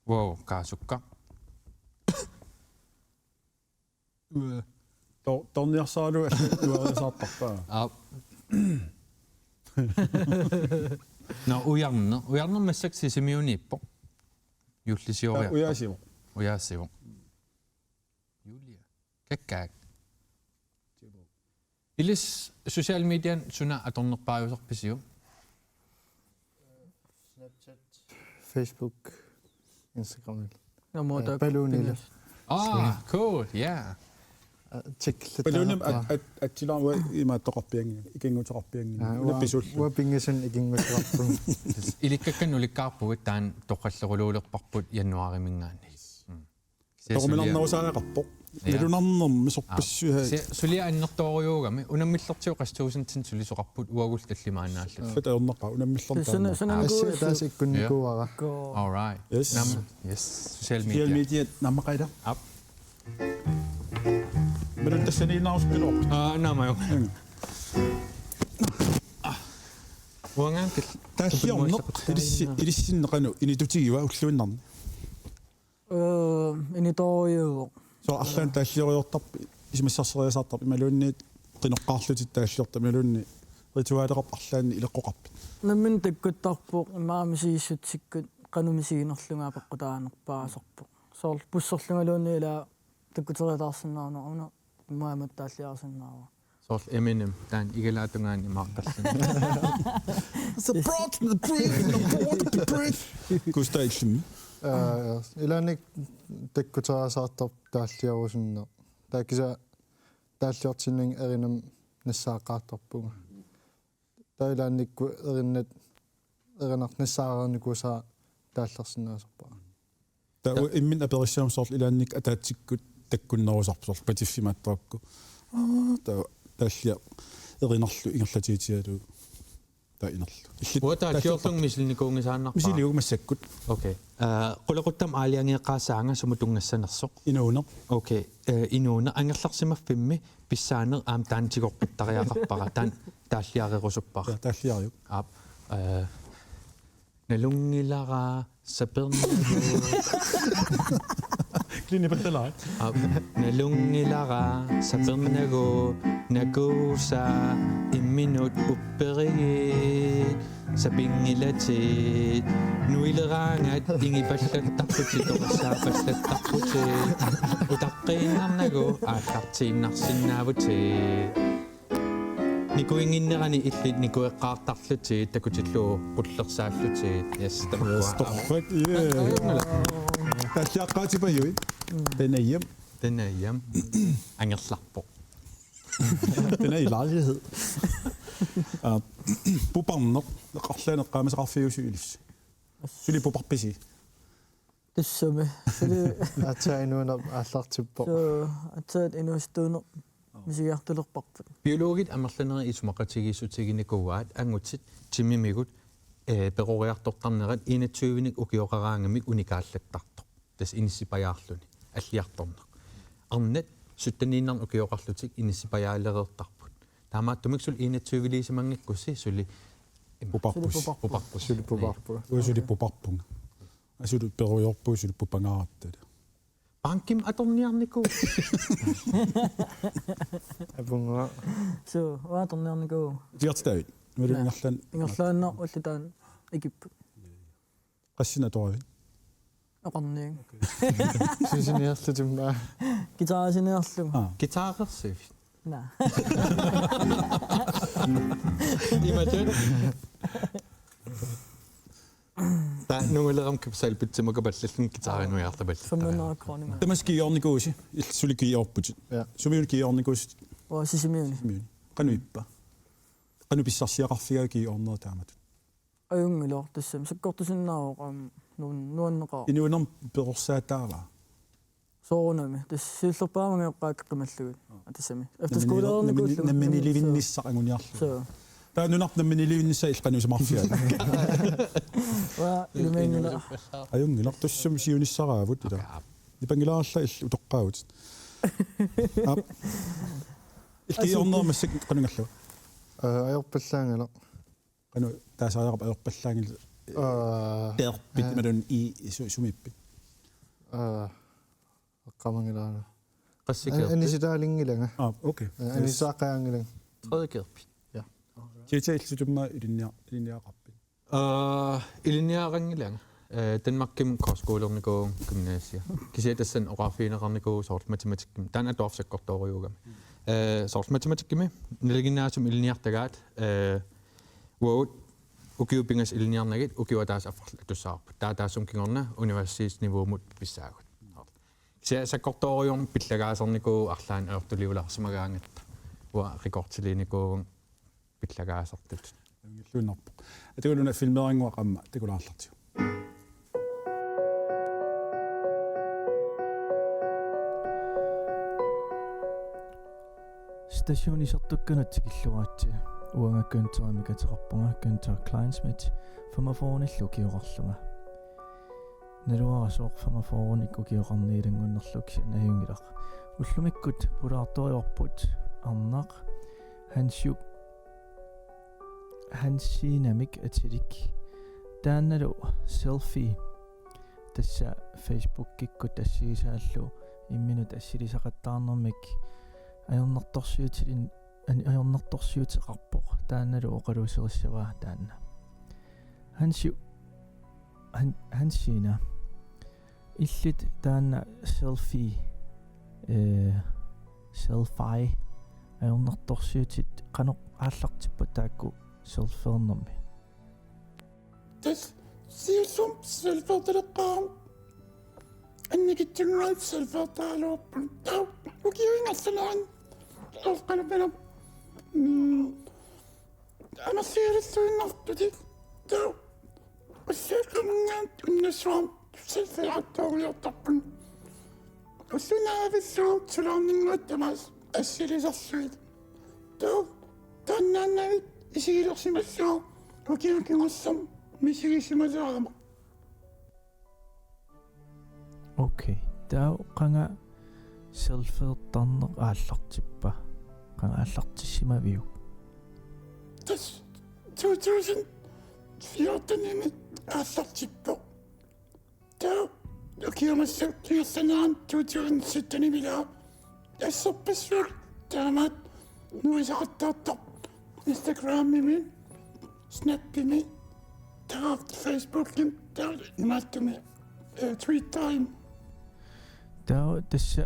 wow kaasukka torniarsaalu uarisaartarpaa no ujarner massak sisimiuniippo jullisioriarpo ujaasivo Julia kakkaak ilis social median suna atornerpaajusarpisiu Facebook, Instagram. Balloonille. Cool, yeah. Balloonum attilaarwa imaattoqarpiangi ikingutoqarpiangi unapisul uapingasun ikingutoqarpun ilikkakan ulikkaarpugut taan toqqalleruluulerparput januarimingaanni toqmilarnerusaaqarpoq ilunarnermi sorpassuha sulia annertooriuugami unammillertiu qastuusintin sulisoqarput uagul tallimaannaallu fataerneqa unammillertaa taas ikkunnikuara all right yes social media nammaqaila up men tassaniinaarspilo naamayo uangaantil taasiorneq ilissinneqanu initutigiwa ulluinnarni initooriuuq so allaan taalleriortarp isimassarseriasaartarp imaluunniit qinoqqaarlutit taallерта imaluunni rituaaleqarp arlaanni ileqqoqarpit nammin takkuttarpuq imaamisiissutsikgut qanumisiinerlunga peqqutaanerpaaserpuq soor pusserlungaluunni ila takkuteriataarsinnaarneruna imaamat taalliarsinnaarwa soor Eminem taan igalaatungaan imaaqallan support the breath kustaillimmi ilanik takkuterasaartarp taalliarusunne taakisa taalliortinning erinam nassaaqaartarpuga tailaannikku erinat erinarnassaareernikusaa taallersinnaasarpaa ta immin aperissaam soor ilaannik ataatikkut takkunnerusarpsor patiffimaattoakku ta taallia erinarlu ingerlatiitialu tainerlu uataallorlung misilnikuungisaannarpaa misiliugumassakkut okay qulaquttam aaliangeeqaasaanga sumutungassanersoq inuuna okay inuuna angerlarsimaffimmi pissaaner aam taantigorpittariaqarpara taan taalliarerusuppar taalliariu ap nalungilara sapernagu klinipattalaat nalungilara sapernagu nakuusa imminut upperigi sapingilatit nuileraangat ingipallattarputitoqassaapastattarputit utaqqiinnarnagu aallartiinnarsinnaavutit nikuinginnerani illit nikueqqaartarlutit takutilluu qullersaallutit yes tamaqwa taalliaqqaatipajui tanayam angerlarpoq den er i lejlighed. Bubarner, qarlaaneqqaamisaqarfiusuilis. Suli bubarpisi. Tassame. Atainuuna аллартиппо. So ataat inustuuner misigiartulerparput. Biologit amerlaneri isumaqatigisutiginikuaat angutit timimigut peroriartortarnerat 21nik ukioqaraangamik unikaallattartoq. Tas inissipajaarluni alliartorneq. Arnat suttaniinnar ukioqarlutik inissipajaalereertarput. Taamaattumik sul 21liisimangikkussi suli bubarpus. Suli bubarpu. Suli bubarpunga. Asulu peroriorpu suli pupangaarattat. Pankim atorniarniku. Apunga. So waatorniarniku. Tiartavit. Mulungarlan. Ingerlaannar ullutaan ikipput. Qassina toravit. Aqarniing. Sisiniarlutimma. Gitaarasinerlum. Gitaarersif. Nej. Imagine. Der er nogle eller andet kapsal til mig at lidt en guitar nu jeg der Som man nok kroner. Det måske gjorde negoci. Il suli gjorde på det. Så vi gjorde negoci. Og så simpelthen. Kan du ikke? Kan du blive så raffia gjorde noget der med? Og unge lort det som så godt det sådan nogen rar. I nogen berorsat der var. Så noget. Det synes bare mange bare kan man slutte. Det samme. Efter skolen negoci. Men i livet ni så en gang. Så der er nu nok men i livet ni så ikke kan du som raffia. Hvad det mener? Ayun nok det som siger ni så ravut det der. Det bangelar så ikke utqaut. илкиорнермассак qanungallu ajorpallaangala qanu taasaajaqap ajorpallaangil teerpit malun sumippit qamangilaana qassikerpit anisitaalingilanga okay anisaaqaangilang tredjekerpit ja tiitaillutumma iliniaqarpit iliniaqangilanga Danmarkim korskolernikuu gymnasia kisiatassan oqarfiineqarnikuu sort matematikkim taan atuarsakkortooriugami sort matematikkimi nilginnaasum iliniartagaat uut ukiupingas iliniarnagit ukiwataas affarla tussaarput taataasum kingorna universitetsnivuumut pissaagut kisiasakkortoorium pillagaasernikuu arlaan aortuliularsimagaangatta ua rikortilinikuu pillagaasertut luunarpo atiguluna filmeeringuaq amma tikulaarlartiu стационисертукканатсикиллуаатси уангаккуунтерамикатерпунга кунтер Kleinsmith фамафоониллу киоқарлунга налуарасооқ фамафооник укиоқарниилангуннерлук синааюнгилақ уллумиккут пулаарториорпут арнақ хансинамик атилик таанналу селфи тасса фейсбуккиккут тассигисааллу имминут ассилисақаттаарнэрмик ajornertorsiuteqarpoq taannalu oqaluuserissavaa taanna hansina illit taanna selfie ajornertorsiutit qanoq aallartippa taakku selfeernermi tas siusum selfeerteleqqaam annikitsungaat selfeertaaluuppun tau ukiuingassalaan qalbana amassiirissuinnartutik tau ussaaqqamungaat unnassuam selfeerattooriortarpun ussunaavissuu sulaarninguat tamas assilisarsuit tau taannaannavit isigilersimassuu ukiukingussam misigissimaseraama okay tau qanga selfeertarneq aallartippa qanga aallartissimaviu tas 2014 aallartippo tau ukiumassuk kiassanaan 2017 milaa asserpassuul taamaat nuisaqattaartar Instagramimi Snappimi taa Facebookim taa imaattumi Twitterim tau tassa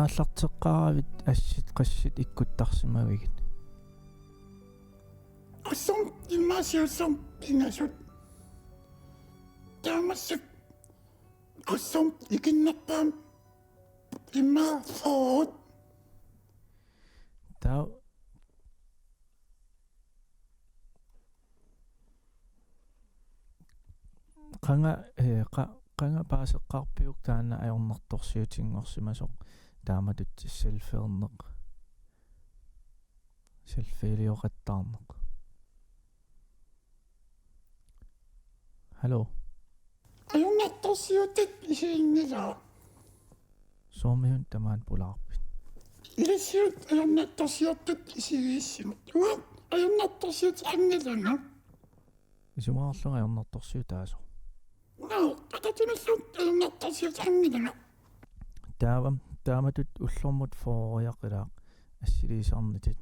aallarteqqaravit assit qassit ikkuttarsimavigit assum immaasiussum pingasut taamassuk assum ikinnerpaam immaa foot tau qanga paaseqqarpiuk taanna ajornertorsiutiнгорсимасоq taamatut selfeerneq selfeelioqattaarneq hallo ajornertorsiutit isiinnilaa soomihun tamaan pulaarpit ilisiut ajornertorsiutit isigiissimut ua ajornertorsiut angilanga isumaarlunga ajornertorsiutaaso taamatut ullormut fooriaqilaaq assiliisarnitit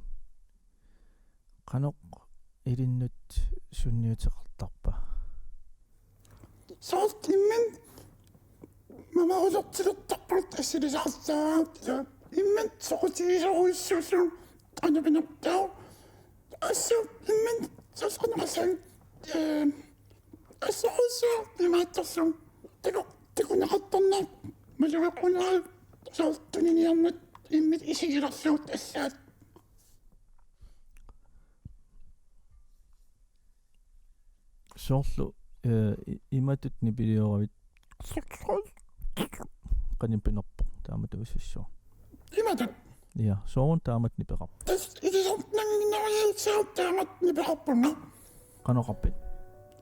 qanoq ilinnut sunniuteqartarpa soort immen mamaulertilertarput assiliisaqartaat immen soqutigisoruissuusun qanapinartau assu immen sasqanaqasan assuussu imaattarsu tikunaqattarnaaq maluequnaa soortuniniarnat immit isigilersuut assaat soorlu imatut nipilioravit qanipinerpo taamatu ussissua imatut ja soorun taamat nipeqarp tas ilisartnanginoriasaat taamat nipeqarpunga qanoqarpit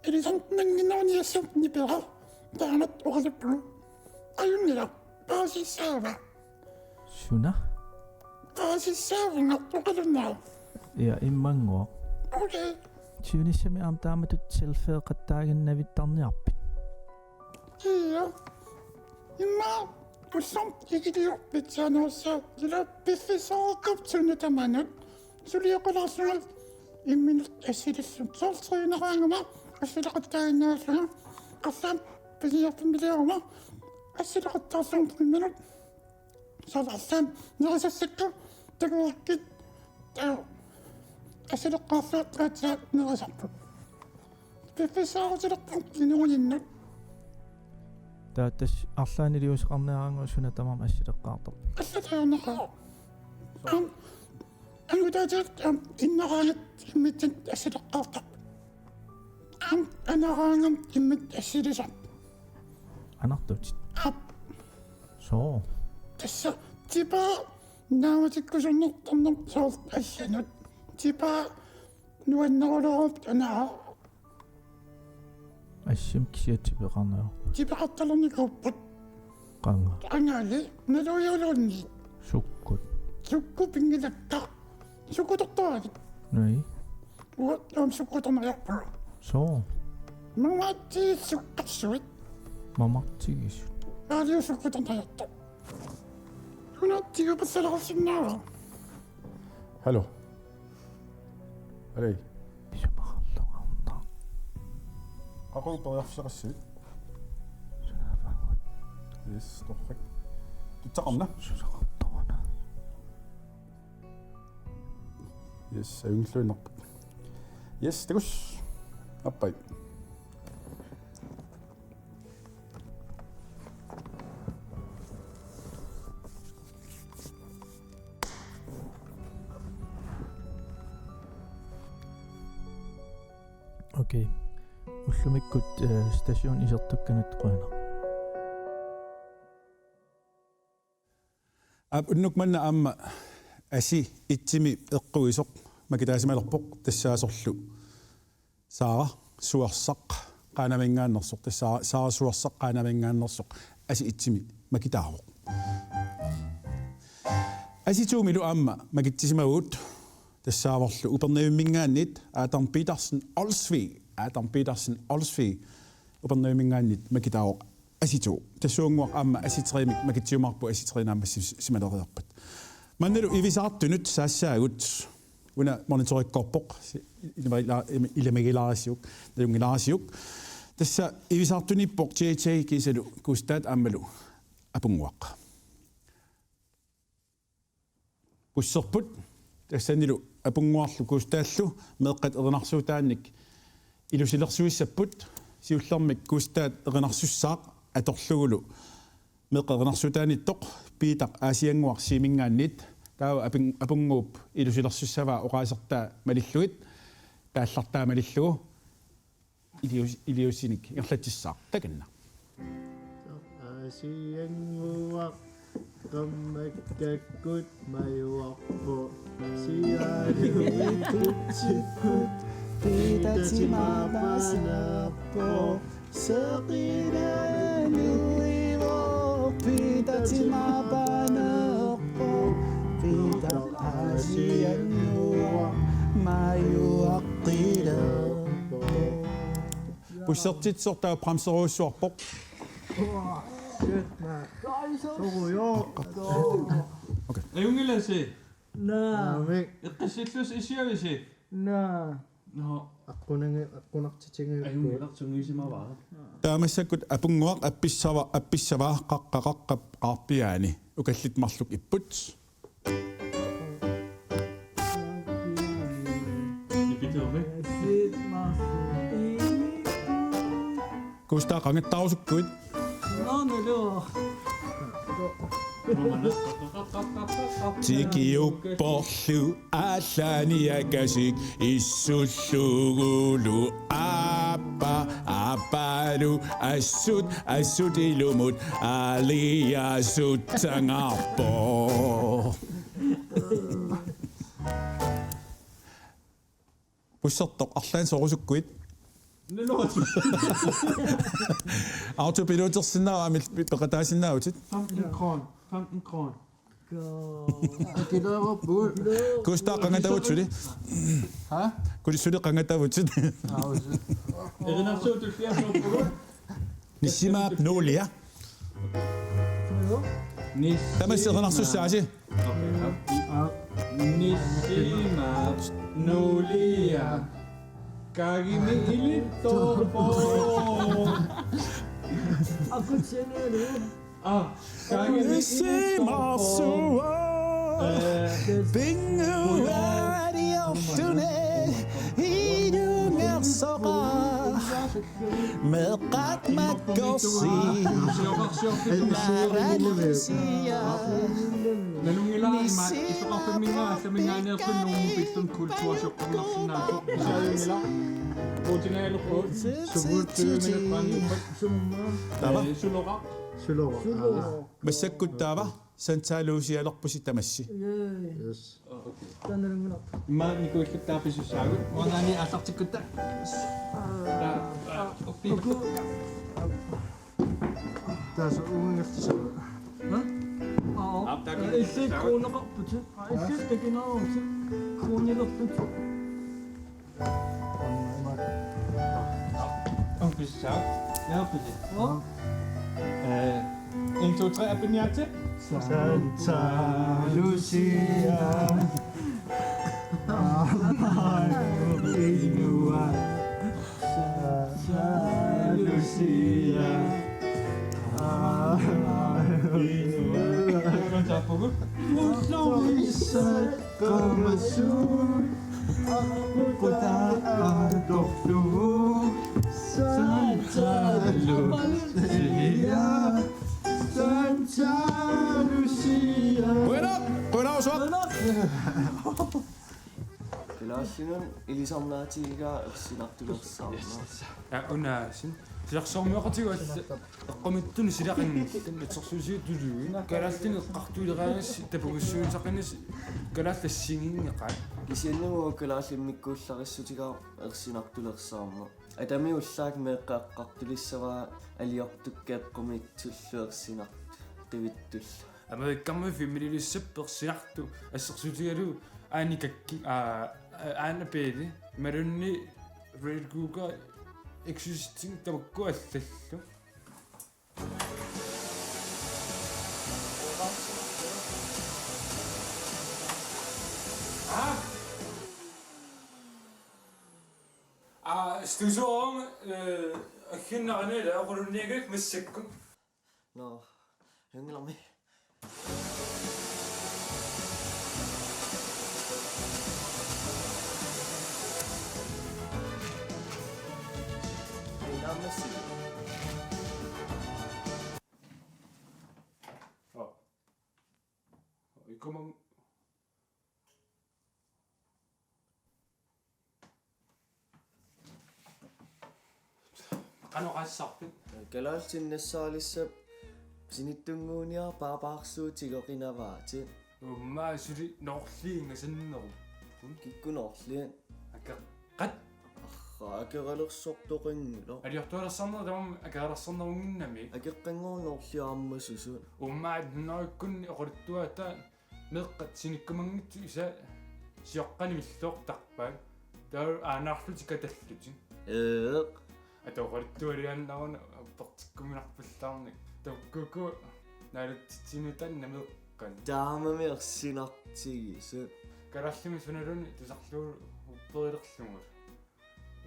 ilisartnanginoriasaat nipeqa taamat oqaliplu ayunnila paasissaava suna Qaasissaavungartuqalunaa. Ja immanguaq. Okay. Tiunissami aam taamatut selfeeqattaaginnavittarniarpit. Iya. Imma ussam igiliorpit saanoorsaa ila piffisaaqaptunu tamanut suliaqalarsungal imminut assilissut soortriineraangama assilaqattaaginnaallunga qassam pisiarpimiliaruma assilaqattaarsuun imminut savassam nerisassakku taguakkit assilaqaarsuat qaatsaat nerisarput piffisaaqutilerput inuulinnut Taatas arlaaniliusqarneeraangu suna tamam assileqqaartor. Assataarneqaa. Angutaajat inneraangat immittan assileqqaartar. Anaraangam immit assilisar. Anartutit. Ap. Soo. Tassa tipaa naamatikkusunnertarner soort assanut. Tipaa nuannerulorut anaraa. Assim kisiatipeqarnero. Tipaqartalernikuppat. Qanga. Angaali naluuyuluunni. Sukkut. Sukku pingilakka. Sukkutortaavit. Nui. Uat om sukkutorneriarpulu. Soo. Mamaattigissuqqarsuit. Mamartigisut. Aaliu sukkutorneriarta. Unattigupassalersinnaa. Hallo. Halløj. Aqultoriarfisaqassut. Yes, torrik. Tutsaqarna. Yes, ayungluinerput. Yes, tagus. Appai. Okay. Ullumikkut station isertukkanut qoina. Unnuk manna amma asi itsimi eqquisoq makitaasimalerpoq tassaasorlu saara suarsaq qaanamingaannersoq saara suarsaq qaanamingaannersoq asi itsimi makitaaroq asi tuumilu amma makittisimaguut tassaavorlu uperniimmingaannit Adam Petersen Olsvig uperniimmingaannit makitaaroq asitu tassuunguaq amma asitriimik makittiumarpu asitrinaamma simaleriarpat mannalu ivisaartunut saassaagut una monitorikkorpoq ilamigilaarisiuk nalungilaarisiuk tassa ivisaartunippoq JJ kisalu kustaat ammalu apunguaq pusserput tassanilu apunguarlu kustaallu meeqqat erinarsuutaannik ilusilersuissapput siullermik kustaat erinarsussaaq atorlugulu meeqqerinarsuutaanittoq piitaq aasianguaq siimingaannit taawa apunguup ilusilersussavaa oqaasertaa malilluit paallartaa malillugu iliusinik erlatissaaq takanna aasianguaq qammakkakkut mayuarpu sialiuitutsikkut piitatimaapaanaappo seqinanuivo piitatimaapaanaappo piita aasianguaq mayuaqqilaappo pussertitsortaa pramseruussuarpoq Okay. Ayungilasi. Naamik. Iqissillus isiavisi. Naa. No. Aqunartitingu. Ayungilartungisimavaa. taamassakut apunguaq appissavaa qaqqaqaqqap qaarpiaani ukallitmarluk ipput kustaa qangattaarusukkuit tikiupporlu aallaniakasik issullugulu appalu assut ilumut aliasuttangarpo pussertoq arlaan sorusukkuit autopilotersinnaaraamil peqataasinnaarutit 15 kron. Kusta qangataavut suli. Ha? Kuli suli qangataavut sut. Erinnersuutul fiasnuuppugut. Nissimaap nuulia. Tamasseqanarsussaasi. Nissimaap nuulia. Kagimi ilittorpo. Akutsenelu. Nissimaap suwa. Binguari oftune. Idungersoqa. Meqat makkorsi. Naransia. Nalungilaima isuqarfimminga samingaaneersunnuumu pillun kultuasoqqornersinnaasuq isaayungila puutineeluqut suguuttuumineqqaannupat Tava. suloqa Massakkuttaava santaaluusialerpusi tamassi. Yes. Tanarunguna. Ma nikuikkutaapissussaagut wanaani allartikkutta Taas uungertisaagu. Isik kuunaqarput. Isik takinaarusi. Kuunilerput. Pissaag. Ja, pisse. 1, 2, 3, appenjate. Santa Lucia. Inua. Santa Lucia. Como azul, puta adoptu, Santa Lucia, Santa Lucia. Bueno, Klaasinan ilisarnaatigiga ersinartulersaarna. Unaasin. Silarsormiaqatigu eqqamittuni silaqinngillan atsersuusiutuluina kalaaltini eqqartuileraagas tapugussuunsaqanis kalaallassigingeqaa Kisiannugu kalaallimmikkuullarissutigaa ersinartulersaarna. Atami ullaak meeqqaaqqartulissaraa aliortukkeeqqumitsullu ersinart qivittulla. Amerikkamma fimililissappersinartu assersuutigalu aanikakki aanapeli marunni reelkuuga existing tamakku allallu stusoom agginnarnela aqulunniagak massakku No, hynglami. Como qanoqaassarpit Kalaaltinnassaalissap sinittunguunia paapaarsuutigoqinavaati. ummaa suli noorliingasanneru Kikkunorlian. qat Akeralерsortoqinngilo. aliortualersarner tamam akalersarnerunginnami Akeqqanngornorliaammassusun. ummaa noikkunni oqulittuata meqqat sinikkumangitsu isa siоққанимиллоортарпаат таа аанаарфути каталлути атоқолиттуалианнарна пертиккуминарпуллаарник таккуку налаттитсинутан намеққан таамами ерсинартигису караллими суналуни тусарлуу упперилерлугу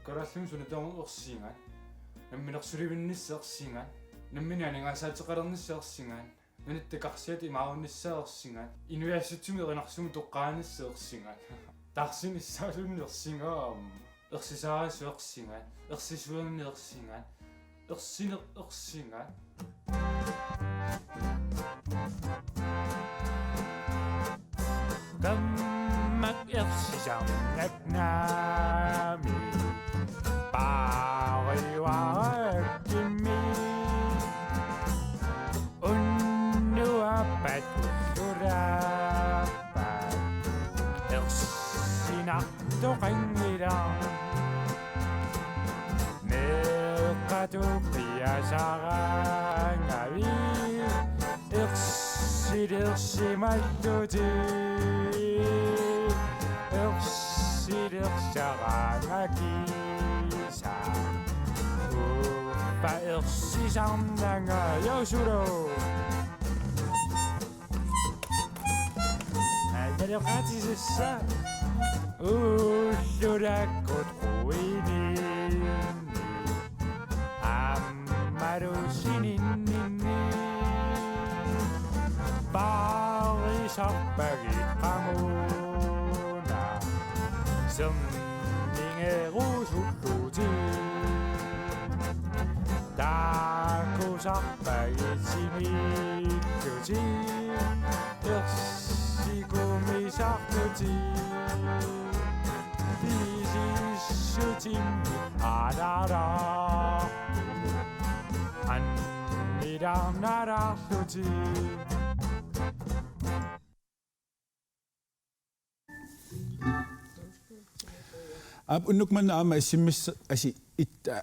караллими сунатааму ерсиингаат намминерсуливинниссеерсиингаат наммини анингаасаатеқалерниссеерсиингаат нанаттакарсиати маавунниссаерсиингаат инуяассутсумиеринарсуми тоққааниссеерсиингаат тарсиниссаалуннерсингаам ерсисаасуерсиингаат ерсисуерниерсиингаат ерсинеерсиингаат Gammak ersisarnaknaami paariwarakimi unnuapatullurappat ersinartoqangila meqqatuqiasaraangavi Ørsidersimalluti Ørsidersaranagisa Uffa ørsisamnanga Yosuro Aldaluqatisissa Ullurakut ruinini Ammarusininni Barisarpagit qamuna Sumningerusutluti Takusarpagit simikkuti Versikumisarnuti Tisissutimmi adara Annidamnararluti Ab unnukman ama issimmis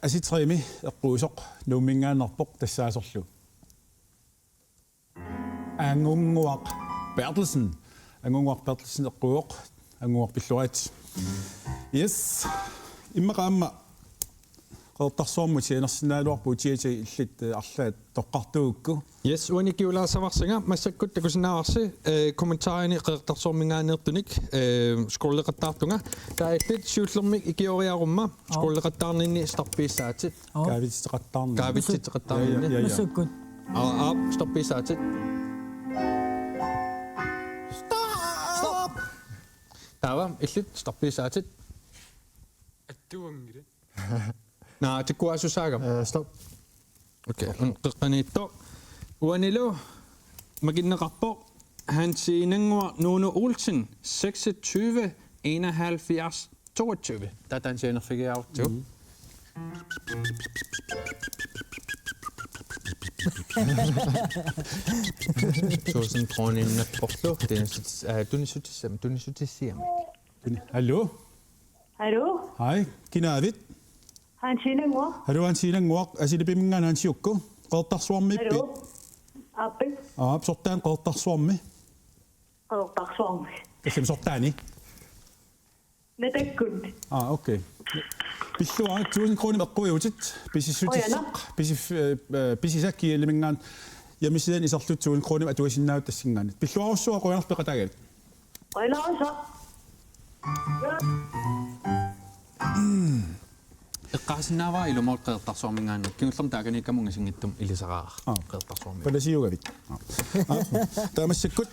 asitrimi eqquusoq nuumingaanarpoq tassaasorlu Angunguaq Bertelsen eqquoq angunguaq pilluat Yes immaqaamma qertarsuarmu tianersinaaluarpu tiati illit arlaat toqqartuukku Yes uanikiulaasavarsinga massakkut takusinaavarsi kommentaarini qertarsuarmingaanertunik skolleqattaartunga taillit siullermik ikioriarumma skolleqattaarninni starpiissaatit kaavitsiteqattaarninni massakkut starpiissaatit Stop! Tava illit starpiissaatit Attuangire Naa tikkuasussaagam Stop. Okay, qeqqaniitto uanilu maginneqarpo hansiinangua Nuno Olsen 26 71 22 tatansianerfigiaartu 1000 kroner porto tunnisutissam. Hallo? Hallo? Hej, kinaavit? Hansinangua. Hallo hansinanguaq asilipimmingaan hansiukku qertarsuarmippi. Hallo? Appi. Sortaan qertarsuarmi. Qertarsuarmi. Kassim sortaani. Natakkun. Okay. Pilluaa 1000 kroner eqquiutit pisisakki elimingaan yamisidan isarlut 1000 kroner atuisinnaut tassingaanit. Pilluarussua qoyanarpeqatagal. Qoyanarsa. Eqqaasinnaavaa ilumor qeertarsuarmingaannak kiullerm taakaniikkamunga singittum ilisaqaaq qeertarsuarmi. Palasiugavit. Taamassakut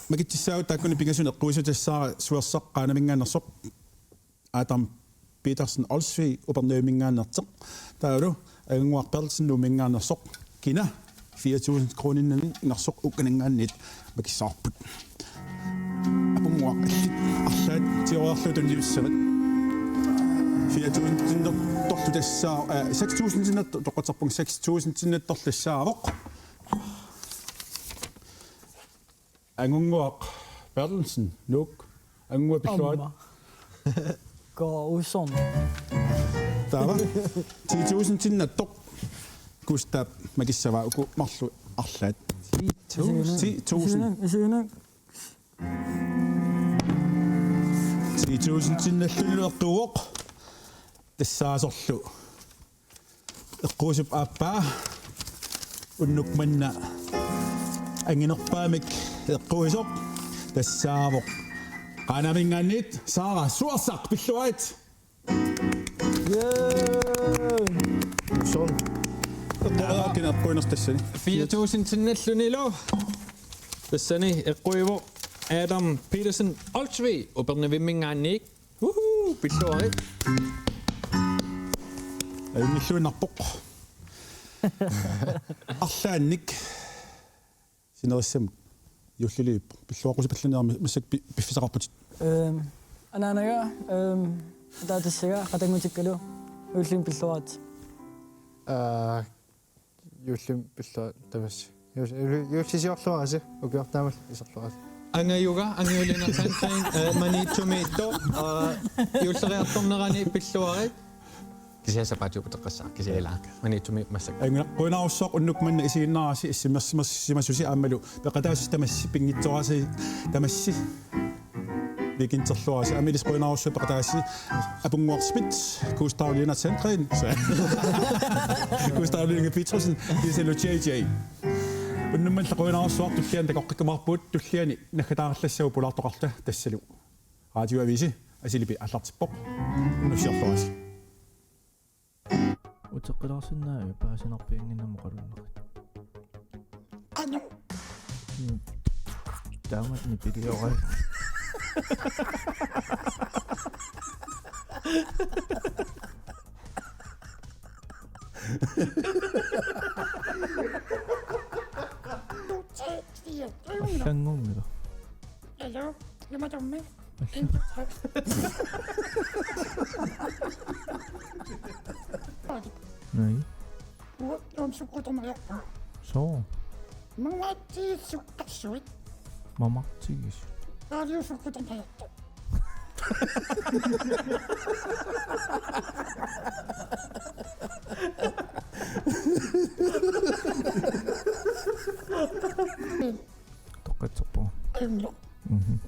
makittissaau taakkuni pingasun eqquisutassaaqa suersaqqaanamingaannersoq Adam Petersen Olsvig upernømingaannerteq taalu anguaq Bertelsen numingaannersoq kina 4000 kroninnan ingersoq ukkaningaannit makissaarput apunguaq arlaat tioriarluutun livssavat 4000 tinner torlu tassaa 6000 tinner toqatarpung 6000 tinner torlassaavoq anguaq Bertelsen nuk angua pilluat går uson. Tava 10.000 tinnattoq Gustav makissava uku marlu arlaat 10.000 tinnallullueqquuq tassaasorlu eqquusup aappaa unnukmanna anginerpaamik eqquisoq tassaavoq Qanamingaannit Sara suarsaq pilluat. Son. Kina qoinertassani. 4000 tinnallunilu. Tassani eqquivo Adam Petersen Olsvig upernavimmingaanniik. Pilluari. Ayunnilluinarpoq. Arlaannik sinerissam юллилиип пиллуақусипаллунеарми массак пиффисақарпутит анаанага таатассага қатангутиккалу юллим пиллуаат юллим пиллуа тамас юллисиорлуараси укиортаамал исерлуарас ангаюга ангиулинерсантаин манитсумиитто юллериарторнерани пиллуарит Kisiasa paatuputaqassa kisiala. Manitumi massak. Anga qoinaarussaq unnukmanna isiginnaarasi issimmersimasusi aammalu peqataassi tamassi pingitsoqasi tamassi vikinterluarasi amilis qoinaarussua peqataassi apunguarspit Gustavlina Centren. Gustavlina Petersen kiselu JJ. Unnumman qoinaarussaq tullian takoqqikumarpuut tulliani naggataarellassau pulartoqarta tassalu. Radioavisi asilipi allartippoq nussiarluarasi. утеққиларсинаа паасинарпиангиннамоқалуннерит ану тааматни пилиорай аллангуммила алло юматомме Nej. Om sukkutonajappa. So. Mamatti sukkassuit. Mamaktigis. Radio sukkutonajappa. Toqatserpo. Ayunlo. Mhm.